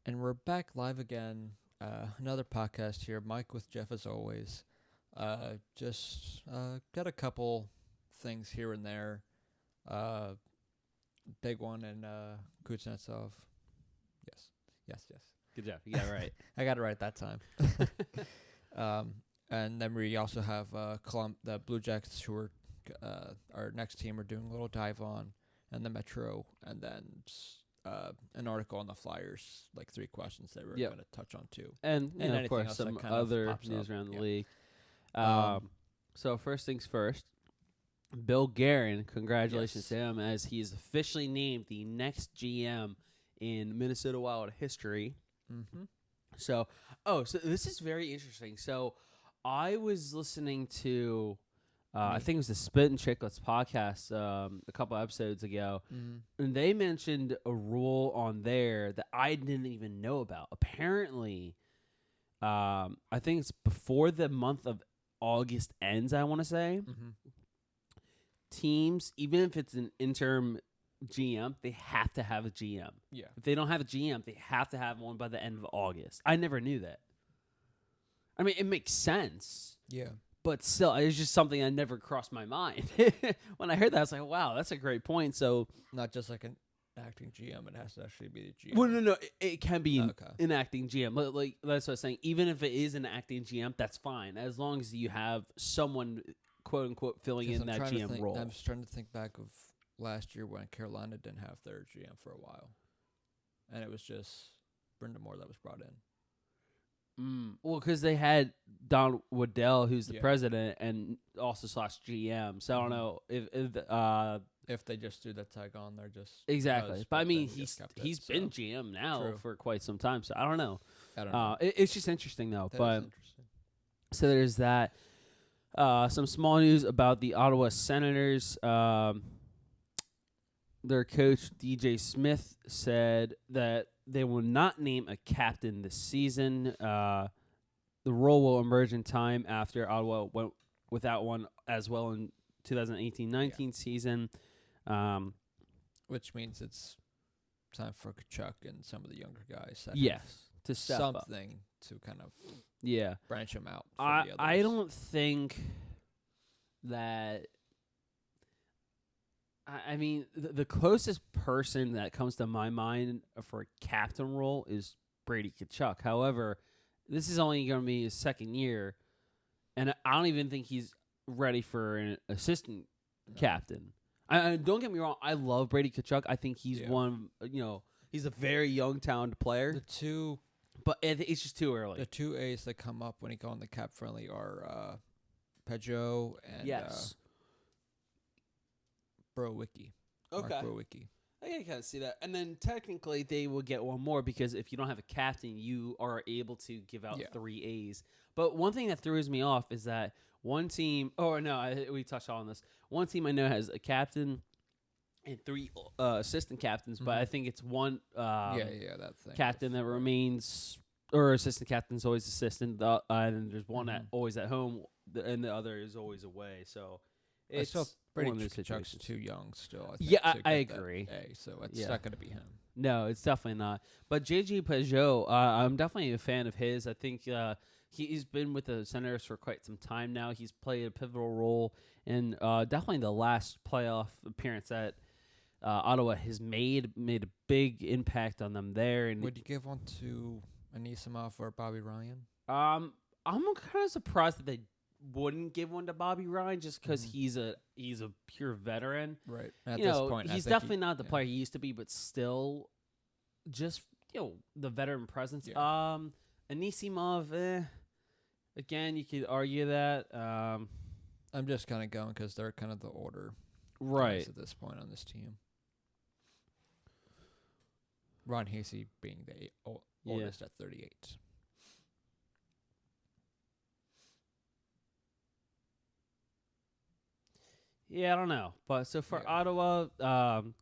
And we're back live again. Another podcast here. Mike with Jeff as always. Just got a couple things here and there. Big one and Kuznetzov. Yes. Good job. You got it right. I got it right that time. And then we also have the Blue Jackets, who are our next team, are doing a little dive on, and the Metro, and then an article on the Flyers, like 3 questions that we're going to touch on too. And of anything course, else some that kind other of news up. around the Yeah. league. So first things first, Bill Guerin, congratulations to him, as he is officially named the next GM in Minnesota Wild history. Mm-hmm. So this is very interesting. So I was listening to, I think it was the Spit and Chicklets podcast a couple episodes ago, and they mentioned a rule on there that I didn't even know about. Apparently, I think it's before the month of August ends, I want to say, teams, even if it's an interim GM, they have to have a GM. Yeah. If they don't have a GM, they have to have one by the end of August. I never knew that. I mean, it makes sense. Yeah. But still, it's just something that never crossed my mind. When I heard that, I was like, wow, that's a great point. So, Not just like an acting GM, it has to actually be the GM. well, no, it can be Okay. an acting GM. Like that's what I was saying. Even if it is an acting GM, that's fine, as long as you have someone, quote unquote, filling in that GM role. I'm just trying to think back of last year when Carolina didn't have their GM for a while, and it was just Brenda Moore that was brought in. Well, because they had Don Waddell, who's the Yeah. president and also / GM. So I don't know If they just do that tag on, they're just exactly. because, But I then mean, we just kept he's it, been so. GM now True. for quite some time. So I don't know. I don't know. It's just interesting though. That But is interesting. so there's that. Some small news about the Ottawa Senators. Their coach, DJ Smith, said that they will not name a captain this season. The role will emerge in time after Ottawa went without one as well in 2018-19 season. Which means it's time for Kachuk and some of the younger guys. That Yes, to have step up. something to kind of Yeah. branch them out. From the I others. don't think that. I mean, the closest person that comes to my mind for a captain role is Brady Tkachuk. However, this is only going to be his second year, and I don't even think he's ready for an assistant captain. I don't get me wrong. I love Brady Tkachuk. I think he's he's a very young, talented player. But it's just too early. The 2 A's that come up when you go on the cap friendly are Peugeot and Browicki. Okay. Mark Browicki. I can kind of see that. And then technically they will get one more because if you don't have a captain, you are able to give out 3 A's. But one thing that throws me off is that one team – we touched on this. One team I know has a captain and 3 assistant captains, but I think it's one that thing. captain that remains – or assistant captain's always assistant, and there's one that always at home, and the other is always away. So it's Brady one of those Tkachuk's situations. too young still. I think, Yeah, to I get that agree. A, so it's not going to be him. No, it's definitely not. But JG Peugeot, I'm definitely a fan of his. I think he's been with the Senators for quite some time now. He's played a pivotal role in definitely the last playoff appearance that Ottawa has made a big impact on them there. And Would you give one to Anisimov or Bobby Ryan? I'm kind of surprised that they wouldn't give one to Bobby Ryan just because he's a pure veteran. Right. At You this know, point, he's definitely not the player he used to be, but still, just the veteran presence. Yeah. Anisimov, again, you could argue that. I'm just kind of going because they're kind of the older Right. guys at this point on this team. Ron Hasey being the oldest at 38. Yeah, I don't know. But so for Ottawa,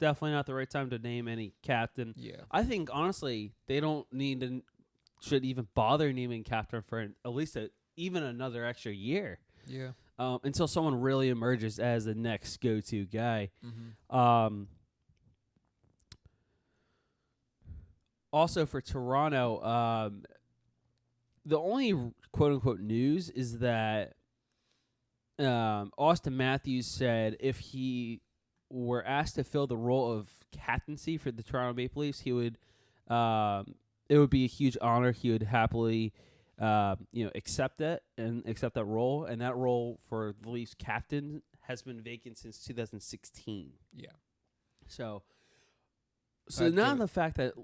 definitely not the right time to name any captain. Yeah. I think, honestly, they don't should even bother naming captain for at least even another extra year. Yeah. Until someone really emerges as the next go-to guy. also for Toronto, the only quote unquote news is that Austin Matthews said if he were asked to fill the role of captaincy for the Toronto Maple Leafs, he would. It would be a huge honor. He would happily, accept it and accept that role. And that role for the Leafs captain has been vacant since 2016. Yeah. So now the fact that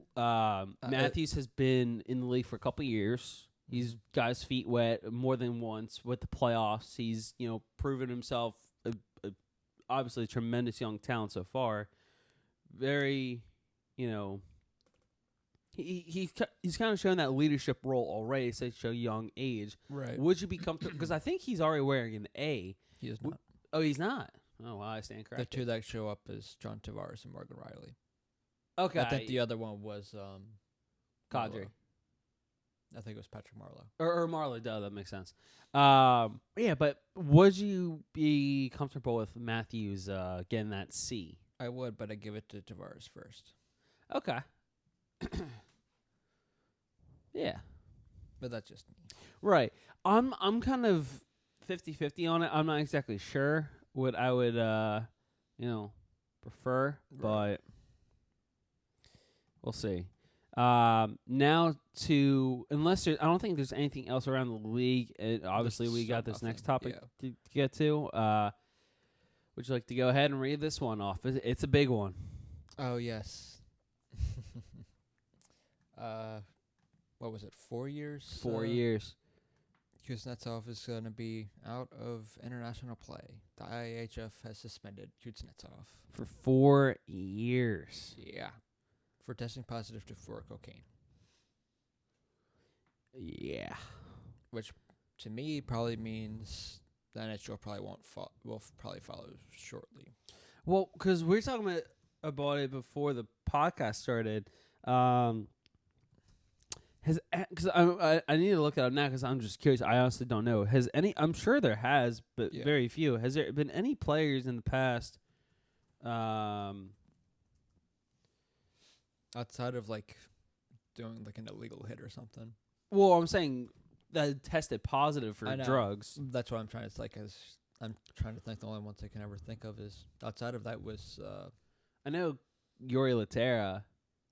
Matthews has been in the league for a couple of years, he's got his feet wet more than once with the playoffs. He's proven himself obviously a tremendous young talent so far. Very, He's kind of shown that leadership role already at such a young age. Right. Would you be comfortable? Because I think he's already wearing an A. He is not. Oh, he's not. Oh, wow, I stand The corrected. two that show up is John Tavares and Morgan Riley. Okay. I think the other one was Kadri. I think it was Patrick Marleau. Or Marley. Duh, that makes sense. Yeah, but would you be comfortable with Matthews getting that C? I would, but I'd give it to Tavares first. Okay. Yeah. But that's just me. Right. I'm kind of 50-50 on it. I'm not exactly sure what I would prefer, but we'll see. Now to unless there, I don't think there's anything else around the league. Obviously, we got this next topic to get to. Would you like to go ahead and read this one off? It's a big one. Oh yes. What was it? 4 years. 4 years. Kuznetsov is going to be out of international play. The IIHF has suspended Kuznetsov For 4 years. Yeah, for testing positive for cocaine. Yeah. Which, to me, probably means the NHL probably will probably follow shortly. Well, because we were talking about it before the podcast started. Because I need to look it up now because I'm just curious. I honestly don't know. Has any? I'm sure there has, but very few. Has there been any players in the past, outside of doing an illegal hit or something? Well, I'm saying that tested positive for drugs. That's what I'm trying to I'm trying to think. The only ones I can ever think of is outside of that was. I know Yuri Laterra.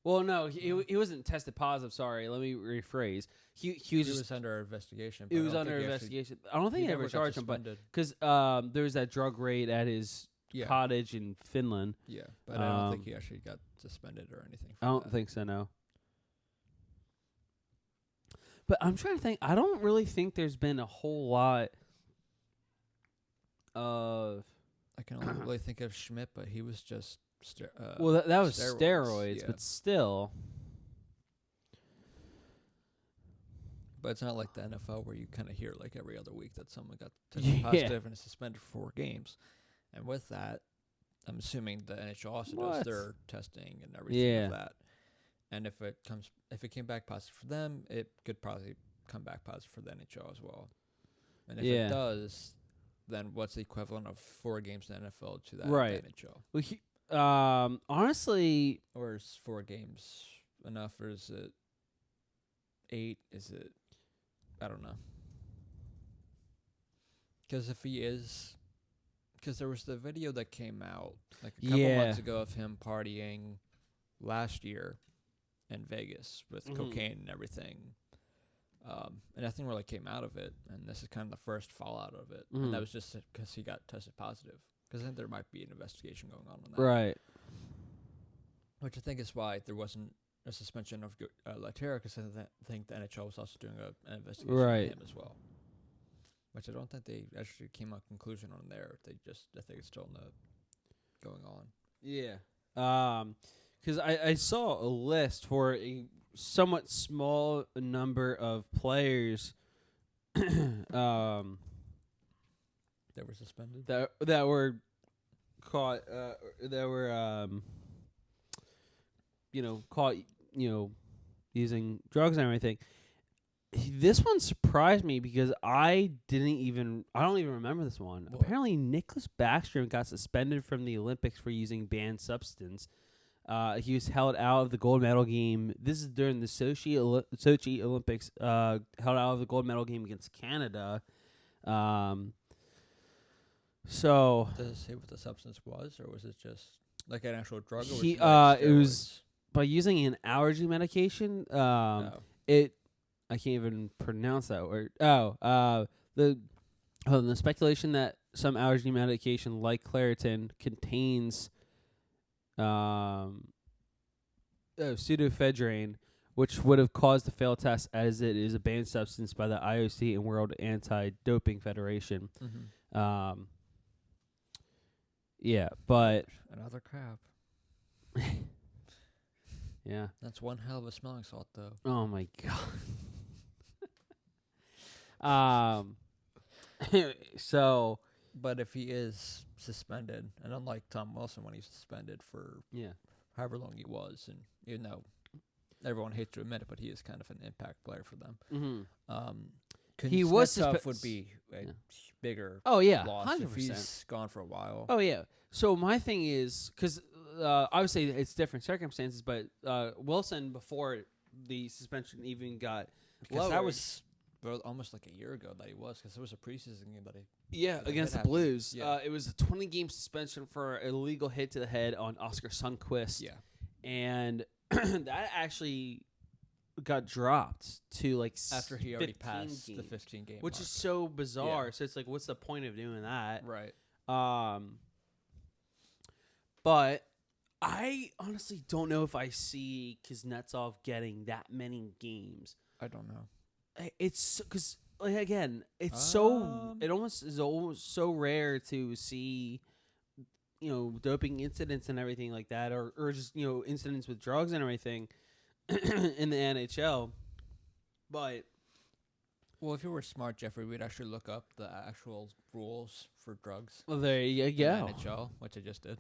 Well, no, he wasn't tested positive. Sorry, let me rephrase. He was under investigation. He was under investigation. I don't think they ever charged him, but because there was that drug raid at his cottage in Finland. Yeah, but I don't think he actually got suspended or anything. I don't think so. No. But I'm trying to think. I don't really think there's been a whole lot of. I can only really think of Schmidt, but he was just. Well, that was steroids, but still. But it's not like the NFL where you kind of hear every other week that someone got tested positive and is suspended for 4 games. And with that, I'm assuming the NHL also does their testing and everything like that. And if it came back positive for them, it could probably come back positive for the NHL as well. And if it does, then what's the equivalent of 4 games in the NFL to that in the NHL? Well, honestly, or is 4 games enough, or is it 8? Is it? I don't know. Because if he is, because there was the video that came out a couple months ago of him partying last year in Vegas with cocaine and everything. And nothing really came out of it, and this is kind of the first fallout of it. And that was just because he got tested positive. Because I think there might be an investigation going on that. Right. Which I think is why there wasn't a suspension of Laterra, because I think the NHL was also doing an investigation on him as well. Which I don't think they actually came to a conclusion on there. I think it's still going on. Yeah. Because I saw a list for a somewhat small number of players that were suspended, that were caught, that were caught using drugs and everything. This one surprised me because I don't even remember this one. What? Apparently, Nicholas Backstrom got suspended from the Olympics for using banned substance. He was held out of the gold medal game. This is during the Sochi Olympics. Held out of the gold medal game against Canada. So Does it say what the substance was, or was it just like an actual drug? Or he, was it, it was by using an allergy medication. No. I can't even pronounce that word. The speculation that some allergy medication like Claritin contains pseudoephedrine, which would have caused the failed test, as it is a banned substance by the IOC and World Anti-Doping Federation. Mm-hmm. Yeah, but Another crap. yeah. That's one hell of a smelling salt, though. Oh my god. So, but if he is suspended, and unlike Tom Wilson when he's suspended for however long he was, and even though everyone hates to admit it, but he is kind of an impact player for them. He was would be a bigger loss 100%. if he's gone for a while. Oh yeah. So my thing is, because obviously it's different circumstances, but Wilson, before the suspension even got lowered, that was almost like a year ago that he was, because it was a preseason game that he against the Blues. Yeah. It was a 20-game suspension for an illegal hit to the head on Oscar Sundqvist. Yeah, and that actually got dropped to like after he already passed games, the 15 game which mark. is so bizarre. Yeah. So it's like, what's the point of doing that? Right. But I honestly don't know if I see Kuznetsov getting that many games. I don't know. It's because, like, again, it's it almost is almost so rare to see, doping incidents and everything like that, or just, incidents with drugs and everything in the NHL. But, well, if you were smart, Jeffrey, we'd actually look up the actual rules for drugs. Well, there you go. In the NHL, which I just did.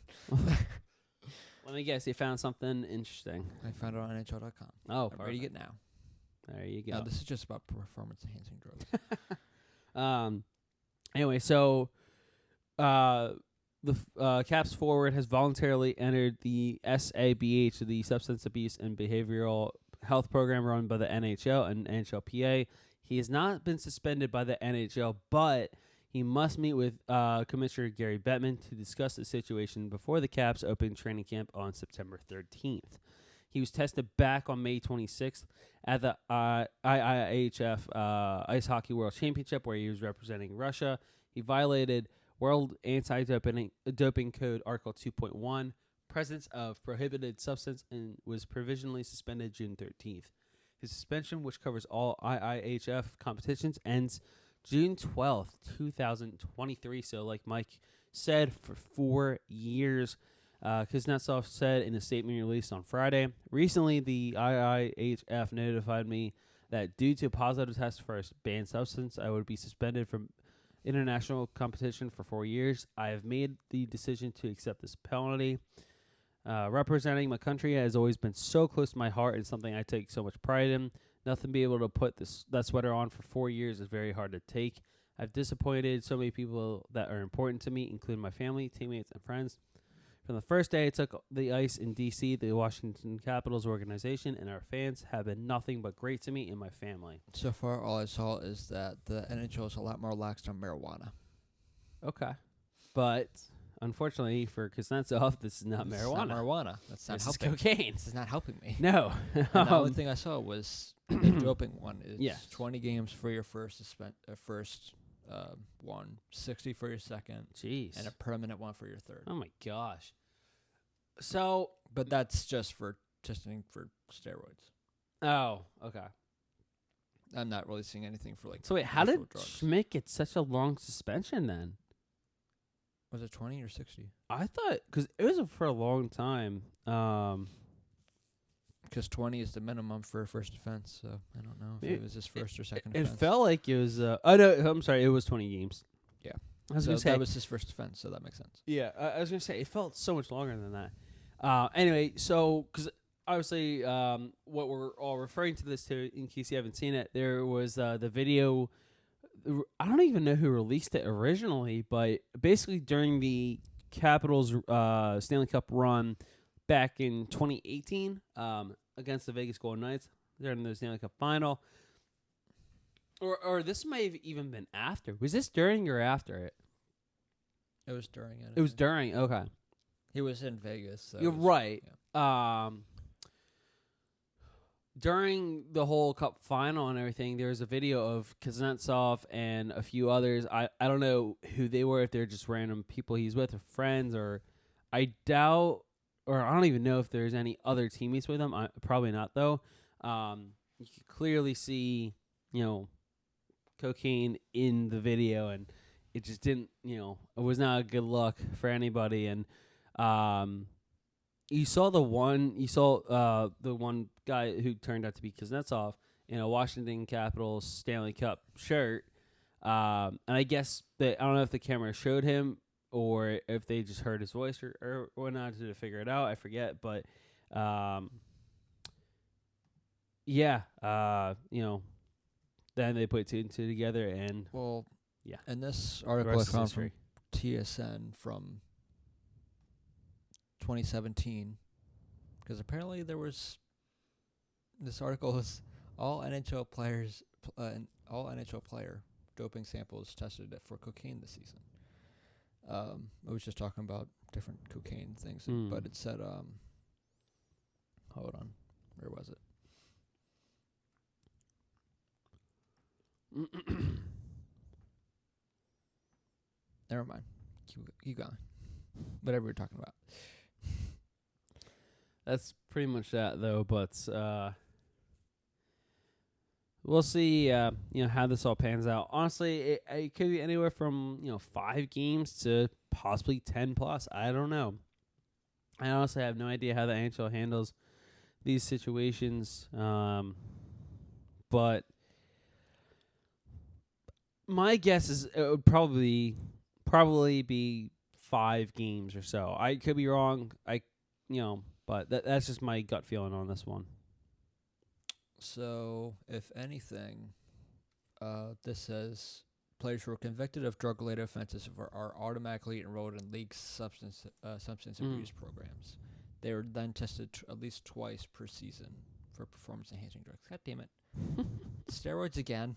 Let me guess, you found something interesting. I found it on NHL.com. Oh, I'm reading it now. There you go. No, this is just about performance-enhancing drugs. Anyway, so the Caps forward has voluntarily entered the SABH, the Substance Abuse and Behavioral Health Program run by the NHL and NHLPA. He has not been suspended by the NHL, but he must meet with Commissioner Gary Bettman to discuss the situation before the Caps open training camp on September 13th. He was tested back on May 26th at the IIHF Ice Hockey World Championship, where he was representing Russia. He violated World Anti-Doping Code Article 2.1, presence of prohibited substance, and was provisionally suspended June 13th. His suspension, which covers all IIHF competitions, ends June 12th, 2023. So, like Mike said, for 4 years. Kuznetsov said in a statement released on Friday, recently the IIHF notified me that due to positive tests for a banned substance, I would be suspended from international competition for 4 years. I have made the decision to accept this penalty. Representing my country has always been so close to my heart and something I take so much pride in. Nothing be able to put that sweater on for 4 years is very hard to take. I've disappointed so many people that are important to me, including my family, teammates, and friends. From the first day I took the ice in D.C., the Washington Capitals organization and our fans have been nothing but great to me and my family. So far, all I saw is that the NHL is a lot more lax on marijuana. Okay. But, unfortunately, for Kuznetsov, this is not This marijuana. Is not marijuana. That's not This is helping. cocaine. This is not helping me. No. And the only thing I saw was the doping one. It's 20 games for your first one, 60 for your second, Jeez. and a permanent one for your third. Oh, my gosh. So, But that's just for testing for steroids. oh, okay. I'm not really seeing anything for like. So wait, how did actual drugs. Schmidt get such a long suspension then? Was it 20 or 60? I thought, because it was for a long time. Because 20 is the minimum for first offense, so I don't know if it was his first or second It offense. felt like it was. Oh no, I'm sorry. It was 20 games. Yeah. I was So gonna say that was his first offense, so that makes sense. Yeah, I was gonna say it felt so much longer than that. Anyway, so because obviously, what we're all referring to this to, in case you haven't seen it, there was the video. I don't even know who released it originally, but basically during the Capitals Stanley Cup run, back in 2018 against the Vegas Golden Knights. They're in the Stanley Cup final. Or this might have even been after. Was this during or after it? It was during it. It was during. Okay. He was in Vegas. So You're right. Yeah. During the whole Cup final and everything, there was a video of Kuznetsov and a few others. I don't know who they were, if they're just random people he's with or friends, or I doubt, or I don't even know if there's any other teammates with him. Probably not, though. You could clearly see, cocaine in the video, and it just didn't, it was not a good look for anybody. And you saw the one guy who turned out to be Kuznetsov in a Washington Capitals Stanley Cup shirt. And I guess I don't know if the camera showed him or if they just heard his voice or whatnot to figure it out. I forget, but then they put two and two together, and yeah. And this article I found from TSN from 2017, because apparently there was this article is all NHL player doping samples tested for cocaine this season. I was just talking about different cocaine things, but it said, hold on, where was it? Never mind. Keep going. Whatever you're talking about. That's pretty much that, though. But we'll see. How this all pans out. Honestly, it could be anywhere from 5 games to possibly 10 plus. I don't know. I honestly have no idea how the NHL handles these situations. But my guess is it would probably be 5 games or so. I could be wrong. But that's just my gut feeling on this one. So, if anything, this says players who are convicted of drug-related offenses are automatically enrolled in league substance abuse programs. They are then tested at least twice per season for performance-enhancing drugs. God damn it. Steroids again.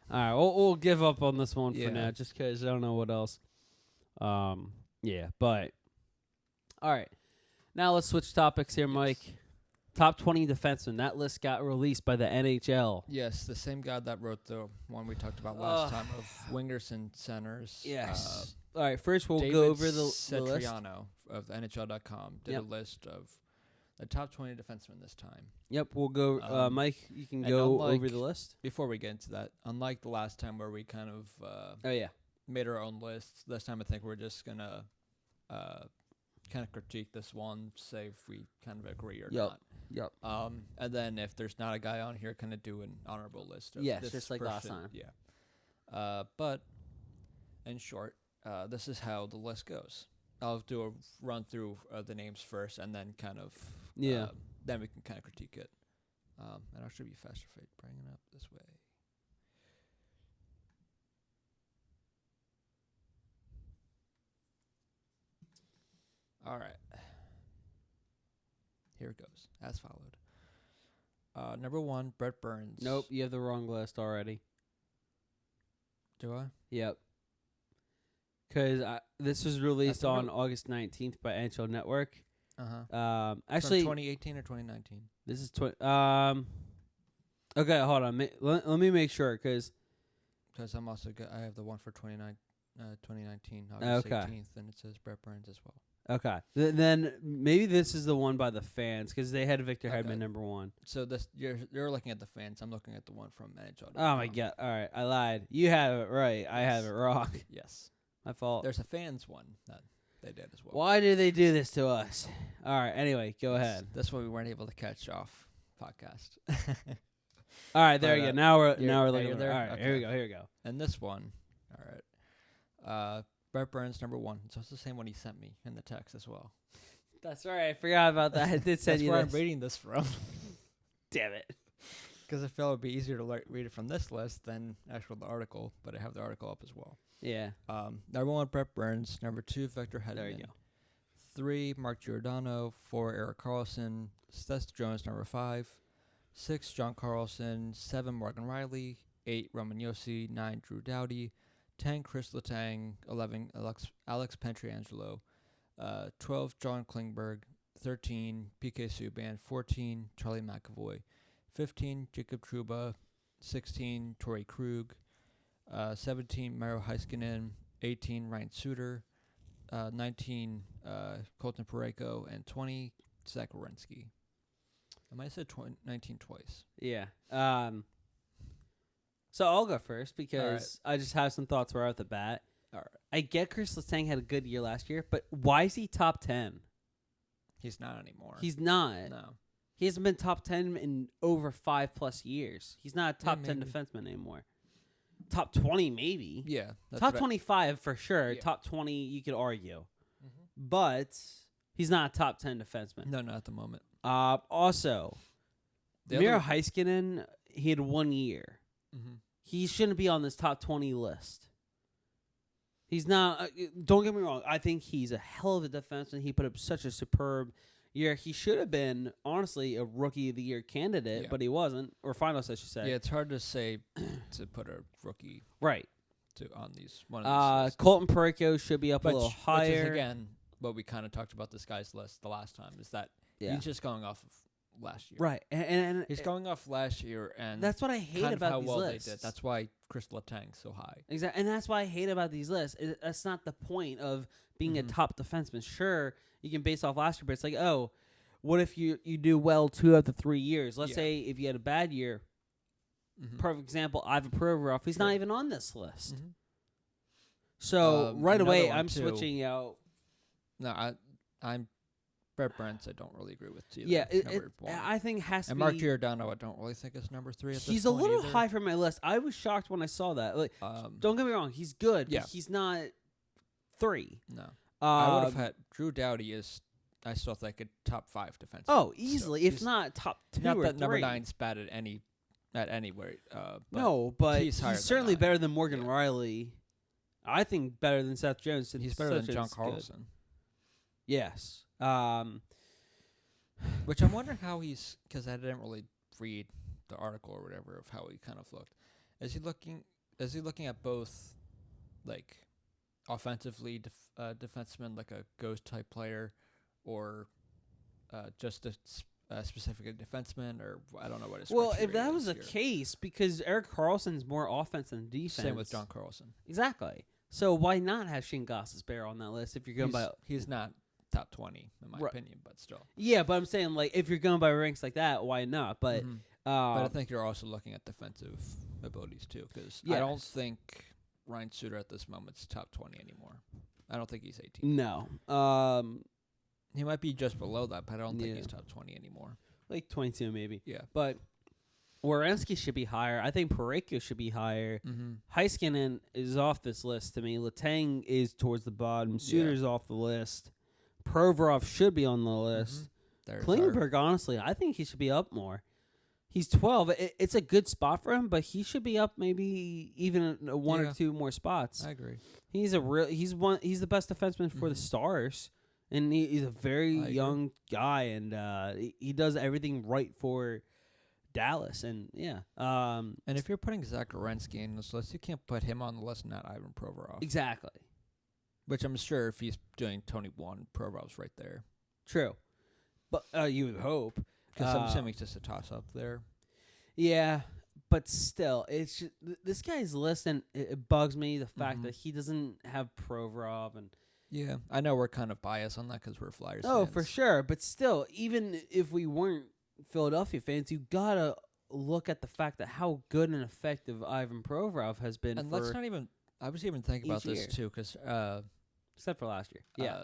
All right, we'll give up on this one for now, just because I don't know what else. But all right, now let's switch topics here, Mike. Top 20 defensemen. That list got released by the NHL. Yes, the same guy that wrote the one we talked about last time of wingers and centers. Yes. All right, first we'll David go over the list. Cetriano of NHL.com did a list of the top 20 defensemen this time. Yep, we'll go. Mike, you can go over the list. Before we get into that, unlike the last time where we kind of made our own lists, this time I think we're just going to kind of critique this one, say if we kind of agree or not. Yep. And then if there's not a guy on here, kind of do an honorable list. Of this just like person. last time. Yeah. But in short, this is how the list goes. I'll do a run through the names first, and then kind of then we can kind of critique it. And I should be faster if I bring it up this way. All right. Here it goes, as followed. Number 1, Brett Burns. Nope, you have the wrong list already. Do I? Yep. Because this was released on August 19th by NHL Network. Actually, from 2018 or 2019? This is okay, hold on. Let me make sure, because I'm also I have the one for 2019, August 18th, and it says Brett Burns as well. Okay. Then maybe this is the one by the fans, because they had Victor Hedman number 1. So this you're looking at the fans. I'm looking at the one from NHL. Oh my god! All right, I lied. You have it right. I have it wrong. Yes. My fault. There's a fans one that they did as well. Why did they do this to us? All right. Anyway, go ahead. That's why we weren't able to catch off podcast. All right, there you go. Now we're looking there. All right, okay. Here we go. And this one, all right. Brett Burns number 1. So it's the same one he sent me in the text as well. That's right. I forgot about that. I did send you this. That's where I'm reading this from. Damn it. Because I felt it would be easier to read it from this list than actual the article, but I have the article up as well. Yeah. Number 1, Brett Burns. Number 2, Victor Hedman. There you go. 3, Mark Giordano. 4, Eric Carlson. Seth Jones, number 5. 6, John Carlson. 7, Morgan Riley. 8, Roman Yossi. 9, Drew Doughty. 10, Chris Letang. 11, Alex Pietrangelo. 12, John Klingberg. 13, PK Subban. 14, Charlie McAvoy. 15, Jacob Trouba. 16, Torrey Krug. 17, Miro Heiskanen. 18, Ryan Suter. 19, Colton Parayko. And 20, Zach Werenski. I might have said 19 twice. Yeah. So I'll go first because I just have some thoughts right off the bat. All right. I get Chris Letang had a good year last year, but why is he top 10? He's not anymore. He's not. No. He hasn't been top 10 in over 5+ years. He's not a top 10 maybe. defenseman anymore. Top 20, maybe. Yeah. Top 25 for sure. Yeah. Top 20, you could argue. Mm-hmm. But he's not a top 10 defenseman. No, not at the moment. Also, Miro Heiskanen, he had 1 year. Mm-hmm. He shouldn't be on this top 20 list. He's not. Don't get me wrong. I think he's a hell of a defenseman. He put up such a superb year. He should have been, honestly, a Rookie of the Year candidate, but he wasn't. Or finalist, I should say. Yeah, it's hard to say to put a rookie right on these. One of these Colton Parayko should be up a little higher. Which is, again, what we kind of talked about this guy's list the last time, is that he's just going off of last year. Right. And he's going off last year, and that's what I hate kind about of how these well lists. they did. That's why Chris Letang's so high. Exactly. And that's why I hate about these lists. That's not the point of being a top defenseman. Sure, you can base off last year, but it's like, oh, what if you do well 2 out of the 3 years? Let's say if you had a bad year, perfect example, Ivan Provorov, he's not even on this list. Mm-hmm. So right away, I'm too. switching out. No, I'm Brett Brents. I don't really agree with either. Yeah, I I think it has to and be. Mark Giordano, I don't really think is number 3 at this point. He's a little either. high for my list. I was shocked when I saw that. Like, don't get me wrong, he's good. Yeah. But he's not 3. No, I would have had Drew Doughty is. I still think a top 5 defenseman. Oh, easily, so if not top 2 not or that 3. number 9's bad at anywhere. But he's higher than certainly that. better than Morgan Riley. I think better than Seth Jones. He's better than John Carlson. Yes. Which I'm wondering how he's, because I didn't really read the article or whatever of how he kind of looked. Is he looking at both, like, offensively defenseman, like a ghost type player, or just a specific defenseman, or I don't know what his. Well, if criteria that is was the here. case, because Eric Carlson's more offense than defense. Same with John Carlson. Exactly. So why not have Shane Gostisbehere on that list if you're going by? He's not top 20 in my opinion, but still. Yeah, but I'm saying, like, if you're going by ranks like that, why not? But but I think you're also looking at defensive abilities too, because I don't think Ryan Suter at this moment is top 20 anymore. I don't think he's 18. No. He might be just below that, but I don't think he's top 20 anymore. Like 22 maybe. Yeah. But Werenski should be higher. I think Parayko should be higher. Heiskanen is off this list to me. Letang is towards the bottom. Suter's off the list. Provorov should be on the list. Klingberg, honestly, I think he should be up more. He's 12. It's a good spot for him, but he should be up maybe even 1 or 2 more spots. I agree. He's the best defenseman for the Stars, and he's a very young guy, and he does everything right for Dallas, and and if you're putting Zach Werenski in this list, you can't put him on the list and not Ivan Provorov. Exactly. Which I'm sure if he's doing Tony 1, Provorov's right there. True. But you would hope. Because I'm assuming it's just a toss-up there. Yeah, but still, it's just, this guy's list, and it bugs me, the fact that he doesn't have Provorov. And yeah, I know we're kind of biased on that because we're Flyers fans. fans. For sure. But still, even if we weren't Philadelphia fans, you got to look at the fact that how good and effective Ivan Provorov has been. And let's not even, I was even thinking about this too, because except for last year. Yeah.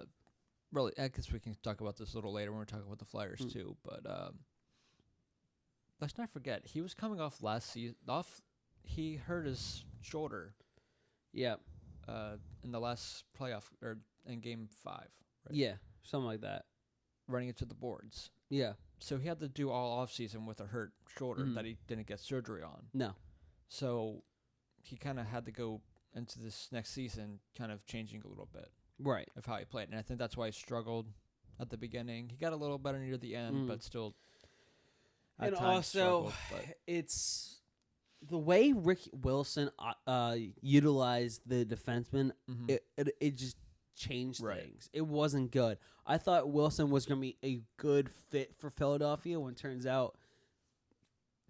Really, I guess we can talk about this a little later when we're talking about the Flyers too. But let's not forget, he was coming off last season. He hurt his shoulder. Yeah. In the last playoff, or in Game 5. Right? Yeah, something like that. Running into the boards. Yeah. So he had to do all offseason with a hurt shoulder that he didn't get surgery on. No. So he kind of had to go into this next season kind of changing a little bit. Right. of how he played. And I think that's why he struggled at the beginning. He got a little better near the end, but still at And times also, struggled, but it's the way Rick Wilson utilized the defenseman. It just changed things. It wasn't good. I thought Wilson was going to be a good fit for Philadelphia when it turns out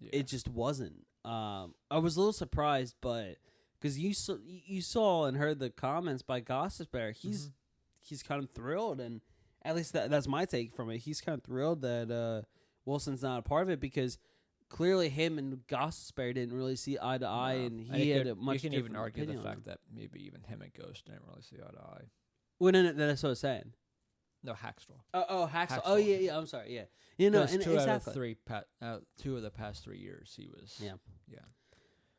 it just wasn't. I was a little surprised, but because you saw and heard the comments by Gossesbear, he's kind of thrilled, and at least that's my take from it. He's kind of thrilled that Wilson's not a part of it because clearly him and Gossesbear didn't really see eye to eye, and he had a much you can different even argue the opinion on fact him. that maybe even him and Ghost didn't really see eye to eye. Well, no, that's what I was saying. No, Hackstraw. Hacksaw. Oh, yeah. I'm sorry. Yeah, you know, and two exactly. out of three, 2 of the past 3 years, he was.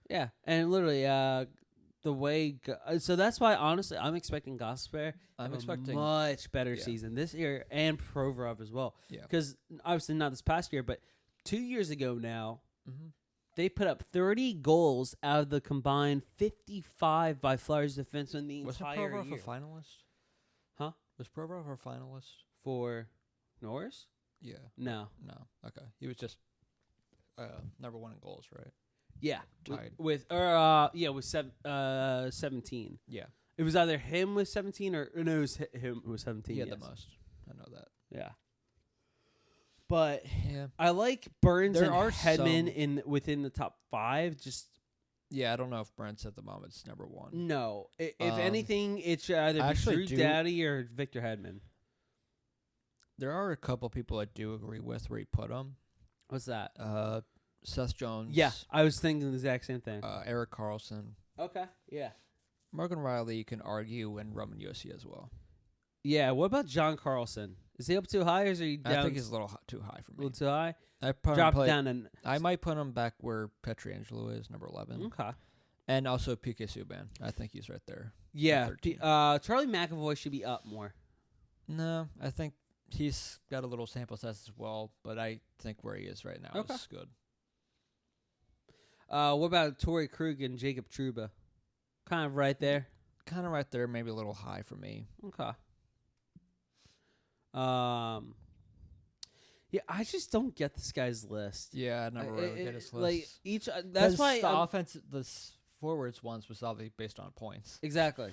Yeah, and literally, the way. So that's why, honestly, I'm expecting Gossesbear. I'm expecting a much better season this year, and Provorov as well. Yeah, because obviously not this past year, but 2 years ago now, they put up 30 goals out of the combined 55 by Flyers defensemen the entire year. Was Provorov a finalist? Huh? Was Provorov a finalist for Norris? Yeah. No. Okay. He was just number 1 in goals, right? Yeah. Tied. With 17. Yeah. It was either him with 17 or no, it was him who was 17. He had the most. I know that. Yeah. But yeah, I like Burns there and are Hedman within the top 5. Just I don't know if Brent's at the moment is number 1. no. If anything, it should either be Drew Doughty or Victor Hedman. There are a couple people I do agree with where he put him. What's that? Seth Jones. Yeah, I was thinking the exact same thing. Eric Carlson. Okay, yeah. Morgan Riley, you can argue, and Roman Yossi as well. Yeah, what about John Carlson? Is he up too high, or is he down? I think he's a little too high for me. A little too high? I Drop it down. I might put him back where Pietrangelo is, number 11. Okay. And also P.K. Subban. I think he's right there. Yeah. Charlie McAvoy should be up more. No, I think he's got a little sample size as well, but I think where he is right now is good. What about Torrey Krug and Jacob Trouba? Kind of right there. Kind of right there, maybe a little high for me. Okay. Yeah, I just don't get this guy's list. Yeah, I never really get his list. Like that's why the offense, the forwards ones was obviously based on points. Exactly.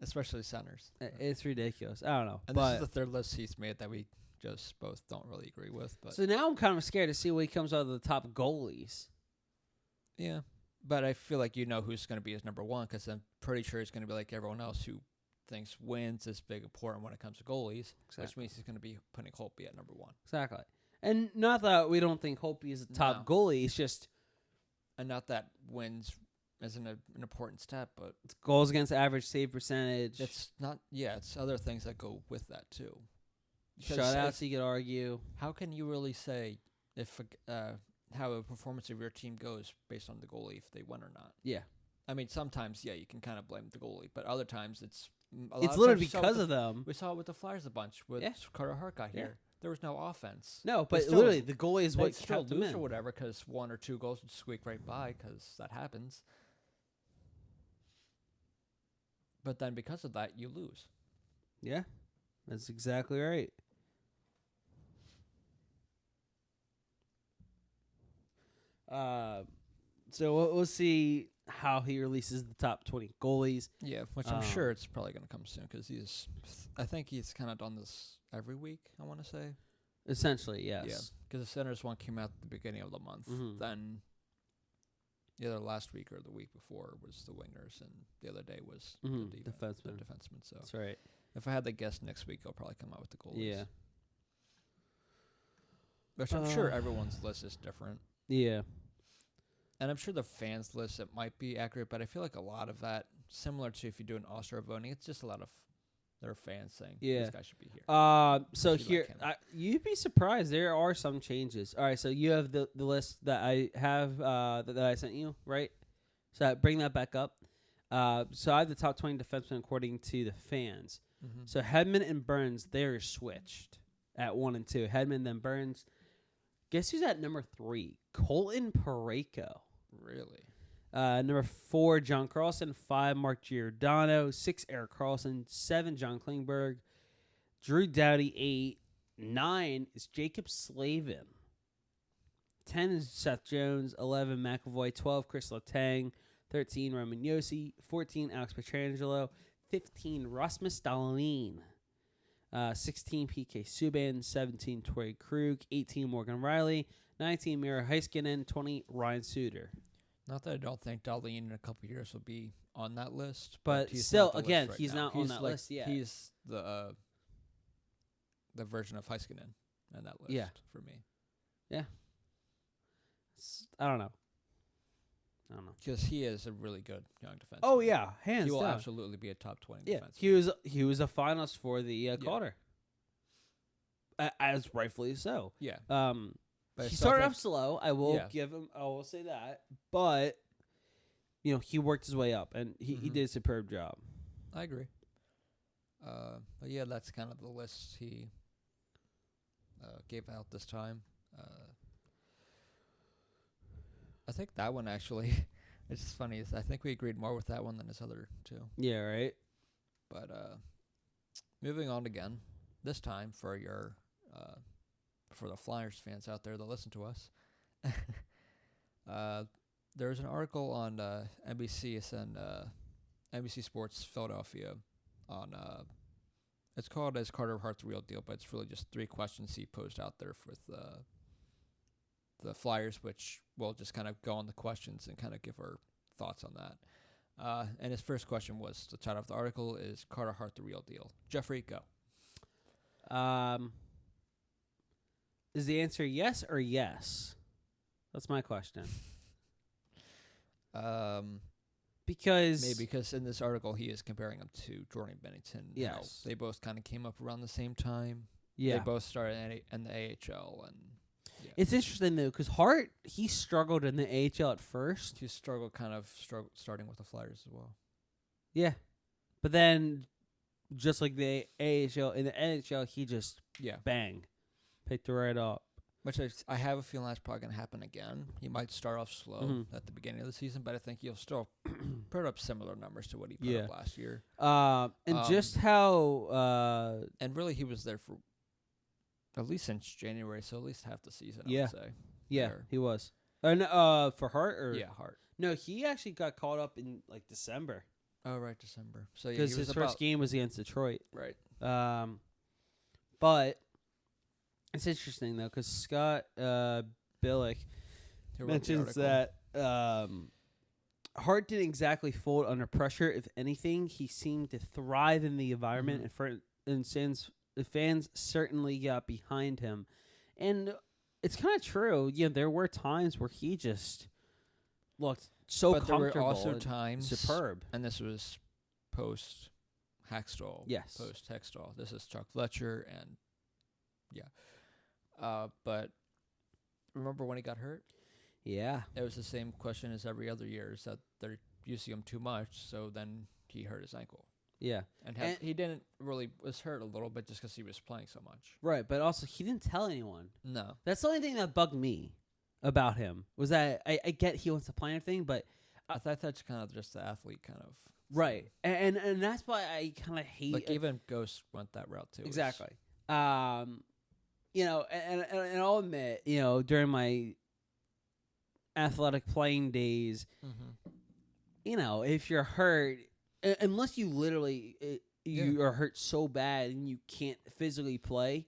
Especially centers. It's ridiculous. I don't know. And this is the third list he's made that we just both don't really agree with. But so now I'm kind of scared to see what he comes out of the top goalies. Yeah, but I feel like you know who's going to be his number 1 because I'm pretty sure he's going to be like everyone else who thinks wins is big important when it comes to goalies, which means he's going to be putting Holtby at number 1. Exactly. And not that we don't think Holtby is a top goalie. It's just... And not that wins isn't an important stat, but... It's goals against average save percentage. It's not... Yeah, it's other things that go with that, too. Shutouts, you could argue. How can you really say if how a performance of your team goes based on the goalie if they win or not? Yeah. I mean, sometimes, you can kind of blame the goalie, but other times it's... It's literally because of them. We saw it with the Flyers a bunch with Carter Hart got here. There was no offense. No, but still, literally the goalie is what kept them in. Or whatever because 1 or 2 goals would squeak right by because that happens. But then because of that, you lose. Yeah, that's exactly right. So we'll see how he releases the top 20 goalies. Yeah, which I'm sure it's probably going to come soon because I think he's kind of done this every week, I want to say. Essentially, yes. Yeah, because the Senators one came out at the beginning of the month. Then either last week or the week before was the Wingers, and the other day was the defenseman. So that's right. If I had to guess next week, I'll probably come out with the goalies. Yeah. Which I'm sure everyone's list is different. Yeah. And I'm sure the fans' list, it might be accurate, but I feel like a lot of that, similar to if you do an all-star voting, it's just a lot of their fans saying, this guy should be here. So here, you'd be surprised. There are some changes. All right, so you have the list that I have that I sent you, right? So bring that back up. So I have the top 20 defensemen according to the fans. So Hedman and Burns, they're switched at 1 and 2. Hedman, then Burns. Guess who's at number 3? Colton Parayko. Really? Number 4, John Carlson. 5, Mark Giordano. 6, Eric Carlson. 7, John Klingberg. Drew Doughty, 8. 9 is Jacob Slavin. 10 is Seth Jones. 11, McAvoy. 12, Chris Letang. 13, Roman Josi. 14, Alex Pietrangelo. 15, Rasmus Dahlin. 16, PK Subban. 17, Torrey Krug. 18, Morgan Riley. 19, Mira Heiskanen. 20, Ryan Suter. Not that I don't think Dahlin in a couple years will be on that list, But he's still, not the list again, right he's now. not on that list yet. He's the version of Heiskanen on that list for me. Yeah. I don't know. Because he is a really good young defenseman. Oh yeah, hands He will down. absolutely be a top 20 Yeah, defenseman. he was a finalist for the Calder, as rightfully so. Yeah. He started off slow. I will give him. I will say that, but he worked his way up, and he did a superb job. I agree. But yeah, that's kind of the list he gave out this time. I think that one actually, it's just funny. I think we agreed more with that one than his other two. Yeah, right. But moving on again, this time for the Flyers fans out there that listen to us, there's an article on NBC and NBC Sports Philadelphia on it's called "Is Carter Hart the Real Deal?" But it's really just 3 questions he posed out there with the Flyers, which we'll just kind of go on the questions and kind of give our thoughts on that. And his first question was, the title of the article is Carter Hart the Real Deal? Jeffrey, go. Is the answer yes or yes? That's my question. Because in this article he is comparing him to Jordan Bennington. Yes. They both kind of came up around the same time. Yeah. They both started in the AHL. And yeah. It's interesting, though, because Hart, he struggled in the AHL at first. He struggled starting with the Flyers as well. Yeah. But then, just like the AHL, in the NHL, he just, bang, picked it right up. Which I have a feeling that's probably going to happen again. He might start off slow at the beginning of the season, but I think he'll still put up similar numbers to what he put up last year. Just how... and really, he was there for at least since January, so at least half the season, I would say. Yeah, there. he was. For Hart? Or? Yeah, Hart. No, he actually got caught up in, December. Oh, right, December. So because his first game was against Detroit. Right. But... It's interesting, though, because Scott Billick mentions that Hart didn't exactly fold under pressure. If anything, he seemed to thrive in the environment, and the fans certainly got behind him. And it's kind of true. There were times where he just looked so comfortable. There were also times superb. And this was post-Hextall. Yes. Post-Hextall. This is Chuck Fletcher, and but remember when he got hurt? Yeah. It was the same question as every other year, is that they're using him too much, so then he hurt his ankle. Yeah. And he didn't really was hurt a little bit just because he was playing so much. Right, but also he didn't tell anyone. No. That's the only thing that bugged me about him, was that I get he wants to play anything, but... I thought that's kind of just the athlete kind of... Right. And that's why I kind of hate... Like, even Ghost went that route, too. Exactly. And I'll admit, during my athletic playing days, if you're hurt, unless you literally you are hurt so bad and you can't physically play,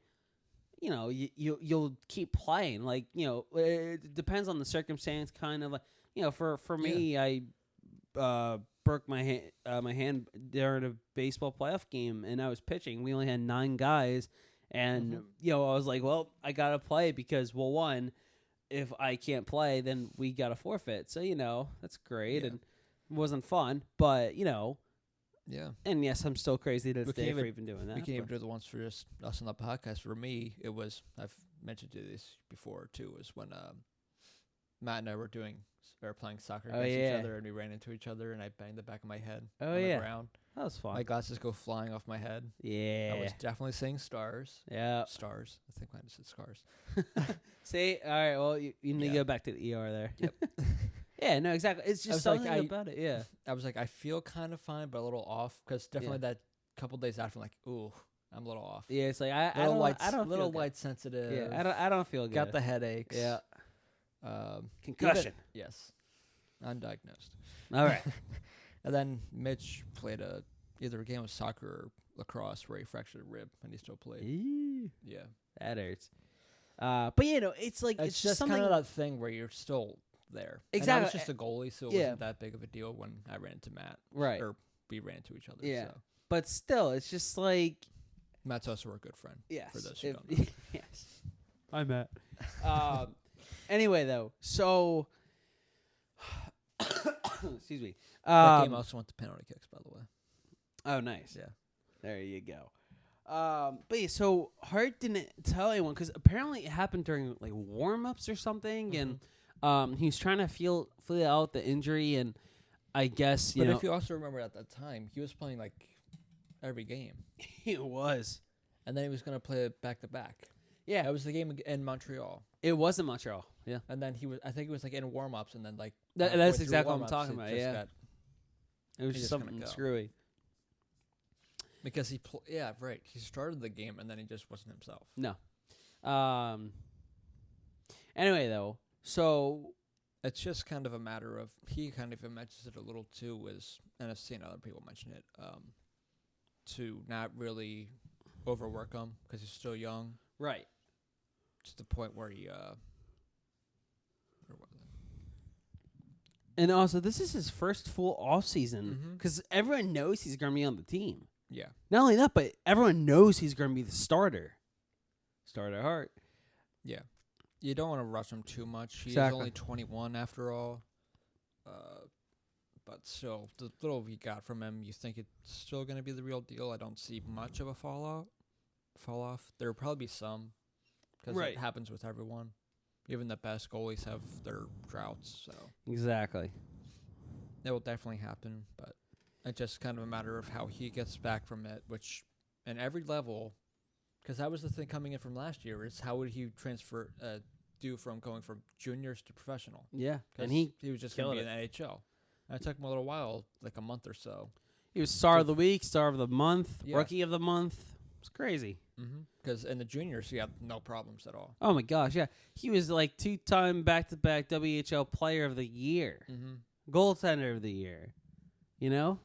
you'll keep playing. Like, it depends on the circumstance. Kind of, for me, I broke my hand during a baseball playoff game, and I was pitching. We only had 9 guys. And, I was like, well, I got to play because, well, one, if I can't play, then we got to forfeit. So, that's great. And it wasn't fun, but, Yeah. And, yes, I'm still crazy to this day for even doing that. We can't even do the ones for just us on the podcast. For me, it was, I've mentioned to this before, too, was when Matt and I were playing soccer against each other, and we ran into each other, and I banged the back of my head on the ground. That was fun. My glasses go flying off my head. Yeah. I was definitely saying stars. Yeah. Stars. I think I just said scars. See? All right. Well, you need to go back to the ER there. Yep. Yeah, no, exactly. It's I just was like, something about it. Yeah. I was like, I feel kind of fine, but a little off because definitely that couple days after, I'm like, ooh, I'm a little off. Yeah, it's like I Little don't light, I don't little feel good. light sensitive. Yeah, I don't feel good. Got the headaches. Yeah. Concussion. Concussion. Yes, undiagnosed. All right. And then Mitch played either a game of soccer or lacrosse where he fractured a rib, and he still played. Eee, Yeah, that hurts. But it's like it's just just something. kind of that thing where you're still there. Exactly. And I was just a goalie, so it Yeah. wasn't that big of a deal when I ran into Matt. Right. Or we ran into each other. Yeah. So. But still, it's just like Matt's also a good friend. yes. For those who don't know. Yes. Hi, Matt. Anyway, though, so excuse me. That game also went to penalty kicks, by the way. Oh, nice. Yeah. There you go. But yeah, so Hart didn't tell anyone because apparently it happened during like warm-ups or something, and he was trying to feel out the injury, and I guess But if you also remember at that time, he was playing like every game, it was. and then he was going to play it back to back. Yeah, It was the game in Montreal, it was in Montreal. Yeah, and then I think he was like in warm-ups, and then like that's halfway through exactly what I'm warm-ups, talking it about. just Yeah, got- it was he's just just gonna something go. screwy. because he started the game, and then he just wasn't himself. No. Anyway, though, so It's just kind of a matter of he kind of mentions it a little too, and I've seen other people mention it, to not really overwork him because he's still young. right. To the point where he where was it? And also, this is his first full off season Mhm. because everyone knows he's going to be on the team. Yeah. Not only that, but everyone knows he's going to be the starter. Starter Hart. Yeah. You don't want to rush him too much. He's Exactly. only 21 after all. But still, the little we got from him, you think it's still going to be the real deal. I don't see much of a fall off. There will probably be some because Right. it happens with everyone. Even the best goalies have their droughts, so Exactly. it will definitely happen. But it's just kind of a matter of how he gets back from it, which in every level, because that was the thing coming in from last year, is how would he do from going from juniors to professional? Yeah. 'Cause And he was just going to killed be in the NHL. And it took him a little while, like a month or so. was star of the week, star of the month, Yeah. rookie of the month. It's crazy. Because in the juniors, he had no problems at all. Oh, my gosh. Yeah. He was like 2-time back-to-back WHL player of the year, goaltender of the year. You know?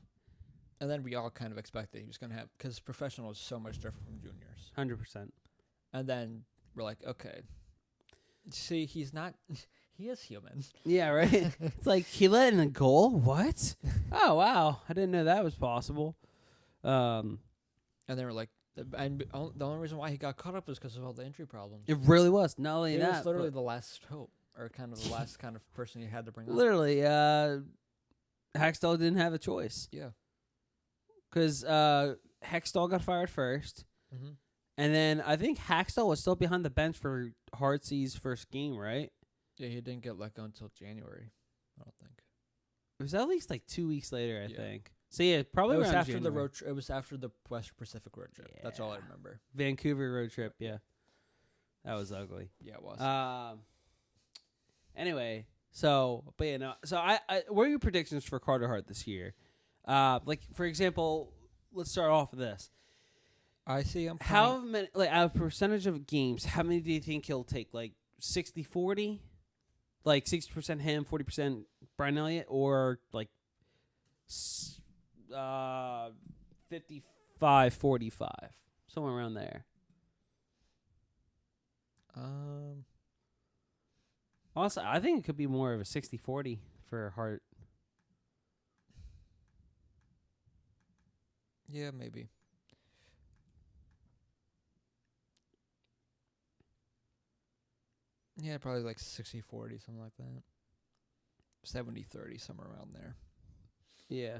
And then we all kind of expected he was going to have, because professional is so much different from juniors. 100%. And then we're like, okay. See, he's not, he is human. Yeah, right? It's like he let in a goal? What? Oh, wow. I didn't know that was possible. And then we're like, and the only reason why he got caught up was because of all the injury problems. It really was. Not only He that, was literally but the last hope, or kind of the last kind of person you had to bring up. literally, Hextall didn't have a choice. Yeah. Because Hextall got fired first. Mm-hmm. And then I think Hextall was still behind the bench for Hartsy's first game, right? Yeah, he didn't get let go until January, I don't think. It was at least like 2 weeks later, I Yeah. think. So yeah, probably It was around after the January. road. It was after the West Pacific road trip. That's all I Yeah. remember. Vancouver road trip. Yeah, that was ugly. Yeah, it was. Anyway, so but yeah, no. So I what are your predictions for Carter Hart this year? Like for example, let's start off with this. I see him. How many, like, out of percentage of games, how many do you think he'll take? Like 60-40? Like 60% him, 40% Brian Elliott, or like 55-45, somewhere around there. Also, I think it could be more of a 60-40 for Hart. Yeah, maybe. Yeah, probably like 60-40, something like that. 70-30, somewhere around there. Yeah.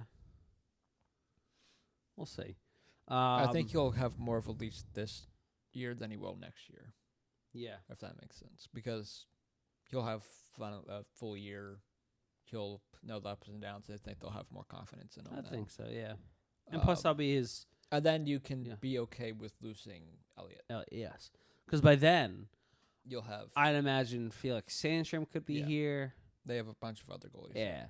We'll see. I think he'll have more of a lead this year than he will next year, Yeah. if that makes sense. Because he'll have a full year. He'll know the ups and downs. I think they'll have more confidence in him. I then. think so, yeah. And plus, that'll be his... And then you can Yeah. be okay with losing Elliott. yes. Because by then, You'll have... I'd imagine Felix Sandstrom could be Yeah. here. They have a bunch of other goalies. Yeah.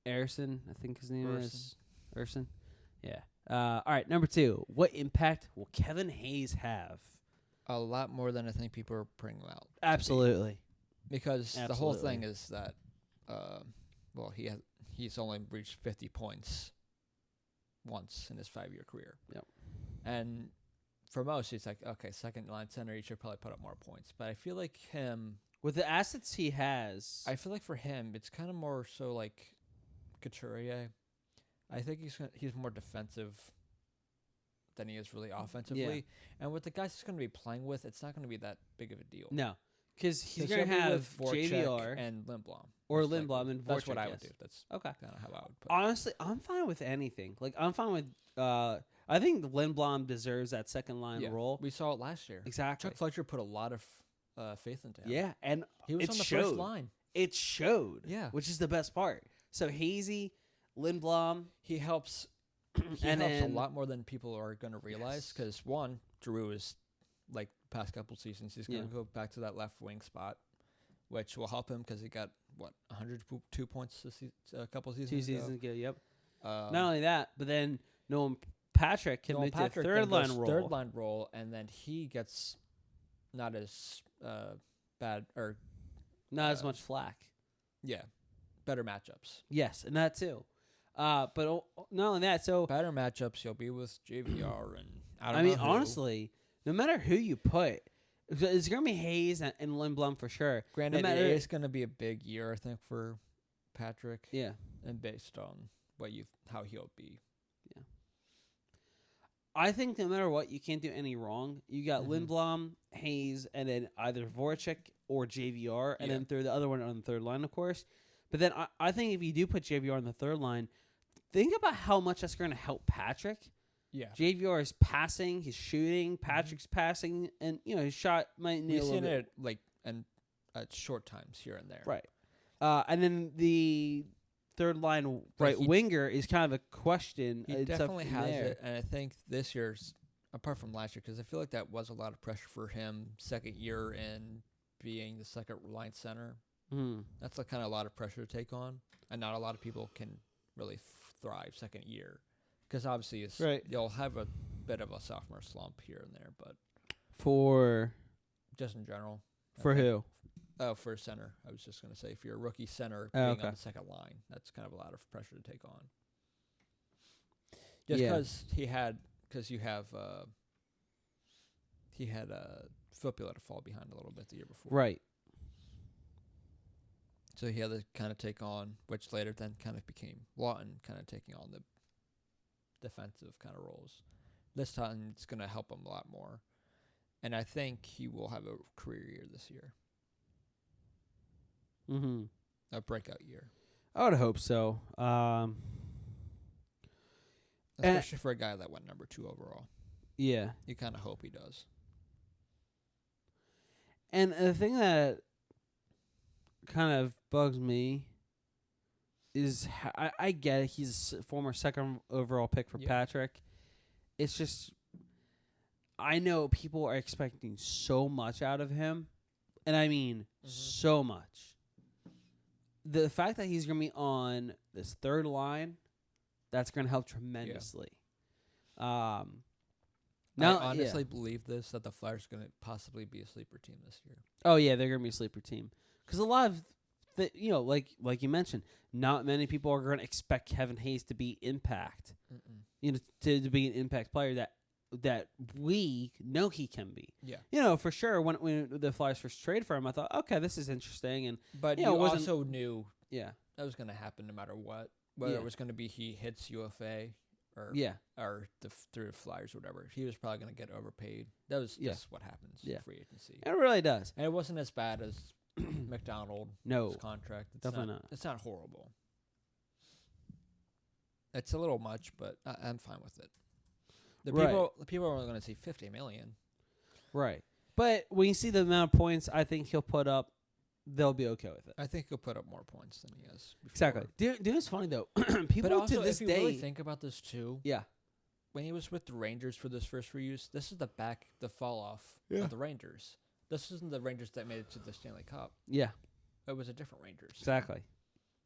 Erson, I think his name is. Erson. Yeah. All right, number 2. What impact will Kevin Hayes have? A lot more than I think people are putting him out. Absolutely. Because the whole thing is that, he's only reached 50 points once in his 5-year career. Yep. And for most, it's like, okay, second line center, he should probably put up more points. But I feel like with the assets he has, I feel like for him, it's kind of more so like Couturier. I think he's more defensive than he is really offensively. Yeah. And with the guys he's going to be playing with, it's not going to be that big of a deal. No, because he's going to have JVR and Lindblom. Or Lindblom and Voracek. That's what I would do. That's okay. Kind of how I would put it. Honestly, I'm fine with anything. Like, I'm fine with I think Lindblom deserves that second line role. We saw it last year. Exactly. Chuck Fletcher put a lot of faith into him. Yeah, and he was on the first line. It showed. Yeah. Which is the best part. So Hazy, Lindblom. He helps a lot more than people are going to realize because, one, Drew is, like, past couple seasons, he's going to go back to that left wing spot, which will help him because he got, 102 points a couple seasons ago? 2 seasons ago, yep. Not only that, but then Nolan Patrick can make the third line role, and then he gets not as bad or not as much flack. Yeah, better matchups. Yes, and that too. But not only that, so better matchups. You'll be with JVR and I mean, honestly, no matter who you put, it's gonna be Hayes and Lindblom for sure. Granted, it's gonna be a big year, I think, for Patrick. Yeah, and based on how he'll be. Yeah, I think no matter what, you can't do any wrong. You got Lindblom, Hayes, and then either Voracek or JVR, and then throw the other one on the third line, of course. But then I think if you do put JVR on the third line, think about how much that's going to help Patrick. Yeah. JVR is passing, he's shooting, Patrick's passing, and his shot might nail. We've seen it at short times here and there. Right. And then the third line winger is kind of a question. He definitely has it, and I think this year's, apart from last year, because I feel like that was a lot of pressure for him, second year in being the second line center. That's kind of a lot of pressure to take on, and not a lot of people can really thrive second year, because obviously you'll have a bit of a sophomore slump here and there, but for just in general. For who? Oh, for center. I was just going to say, if you're a rookie center being on the second line, that's kind of a lot of pressure to take on. Just because you have he had Filppula to fall behind a little bit the year before. Right. So he had to kind of take on, which later then kind of became Lawton, kind of taking on the defensive kind of roles. This time it's going to help him a lot more. And I think he will have a career year this year. A breakout year. I would hope so. Especially for a guy that went number 2 overall. Yeah. You kind of hope he does. And the thing that kind of bugs me is I get it. He's a former second overall pick for Patrick. It's just, I know people are expecting so much out of him. And I mean so much. The fact that he's going to be on this third line, that's going to help tremendously. I honestly believe this, that the Flyers are going to possibly be a sleeper team this year. Oh, yeah, they're going to be a sleeper team. Because a lot of, like you mentioned, not many people are going to expect Kevin Hayes to be impact. To be an impact player that we know he can be. Yeah. For sure, when the Flyers first traded for him, I thought, okay, this is interesting. But you also knew that was going to happen no matter what. Whether it was going to be he hits UFA or through the Flyers or whatever. He was probably going to get overpaid. That was just what happens in free agency. It really does. And it wasn't as bad as McDonald's contract. It's definitely not. It's not horrible. It's a little much, but I'm fine with it. The people are only going to see $50 million. Right. But when you see the amount of points I think he'll put up, they'll be okay with it. I think he'll put up more points than he has before. Exactly. Dude, it's funny, though. People but also, to this if you really think about this, too. Yeah. When he was with the Rangers for those first few years, this is the fall off of the Rangers. This isn't the Rangers that made it to the Stanley Cup. Yeah, It was a different Rangers. exactly.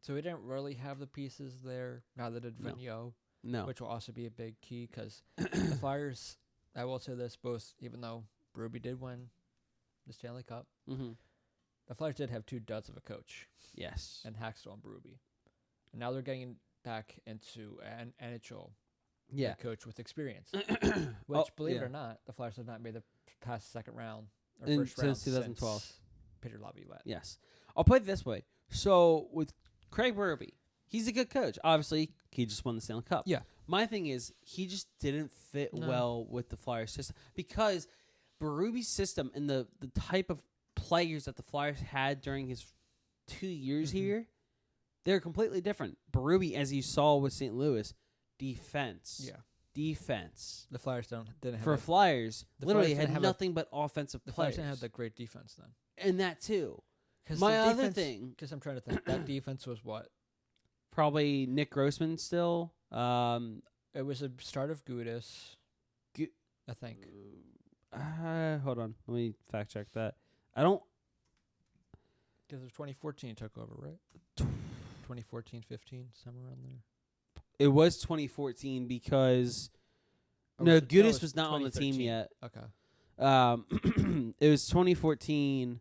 So we didn't really have the pieces there. Neither did No. Vigneault, No. which will also be a big key because the Flyers, I will say this, both, even though Berube did win the Stanley Cup, Mm-hmm. the Flyers did have two duds of a coach, Yes. and Hackstall and Berube. And now they're getting back into an NHL Yeah. coach with experience. Which, believe it yeah. or not, the Flyers have not made the past second round or In- first round since 2012. since Peter Laviolette. Yes. I'll put it this way. So with Craig Berube, he's a good coach. Obviously, he just won the Stanley Cup. Yeah. My thing is, he just didn't fit No. well with the Flyers system because Berube's system and the type of players that the Flyers had during his 2 years Mhm. here, they're completely different. Berube, as you saw with St. Louis, defense. Yeah. Defense. The Flyers didn't have For a, Flyers, the literally Flyers didn't had have a- nothing but offensive the Flyers players. didn't have the great defense then. And that too. 'Cause My the other defense- thing, Because I'm trying to think, that defense was what? probably Nick Grossman still. It was a start of Gudis, Gu- I think. Hold on. Let me fact check that. I don't. Because it was 2014 he took over, right? 2014, 15, somewhere around there. It was 2014 because Or no, was it- Gudis it was not on the team 2013. yet. Okay. It was 2014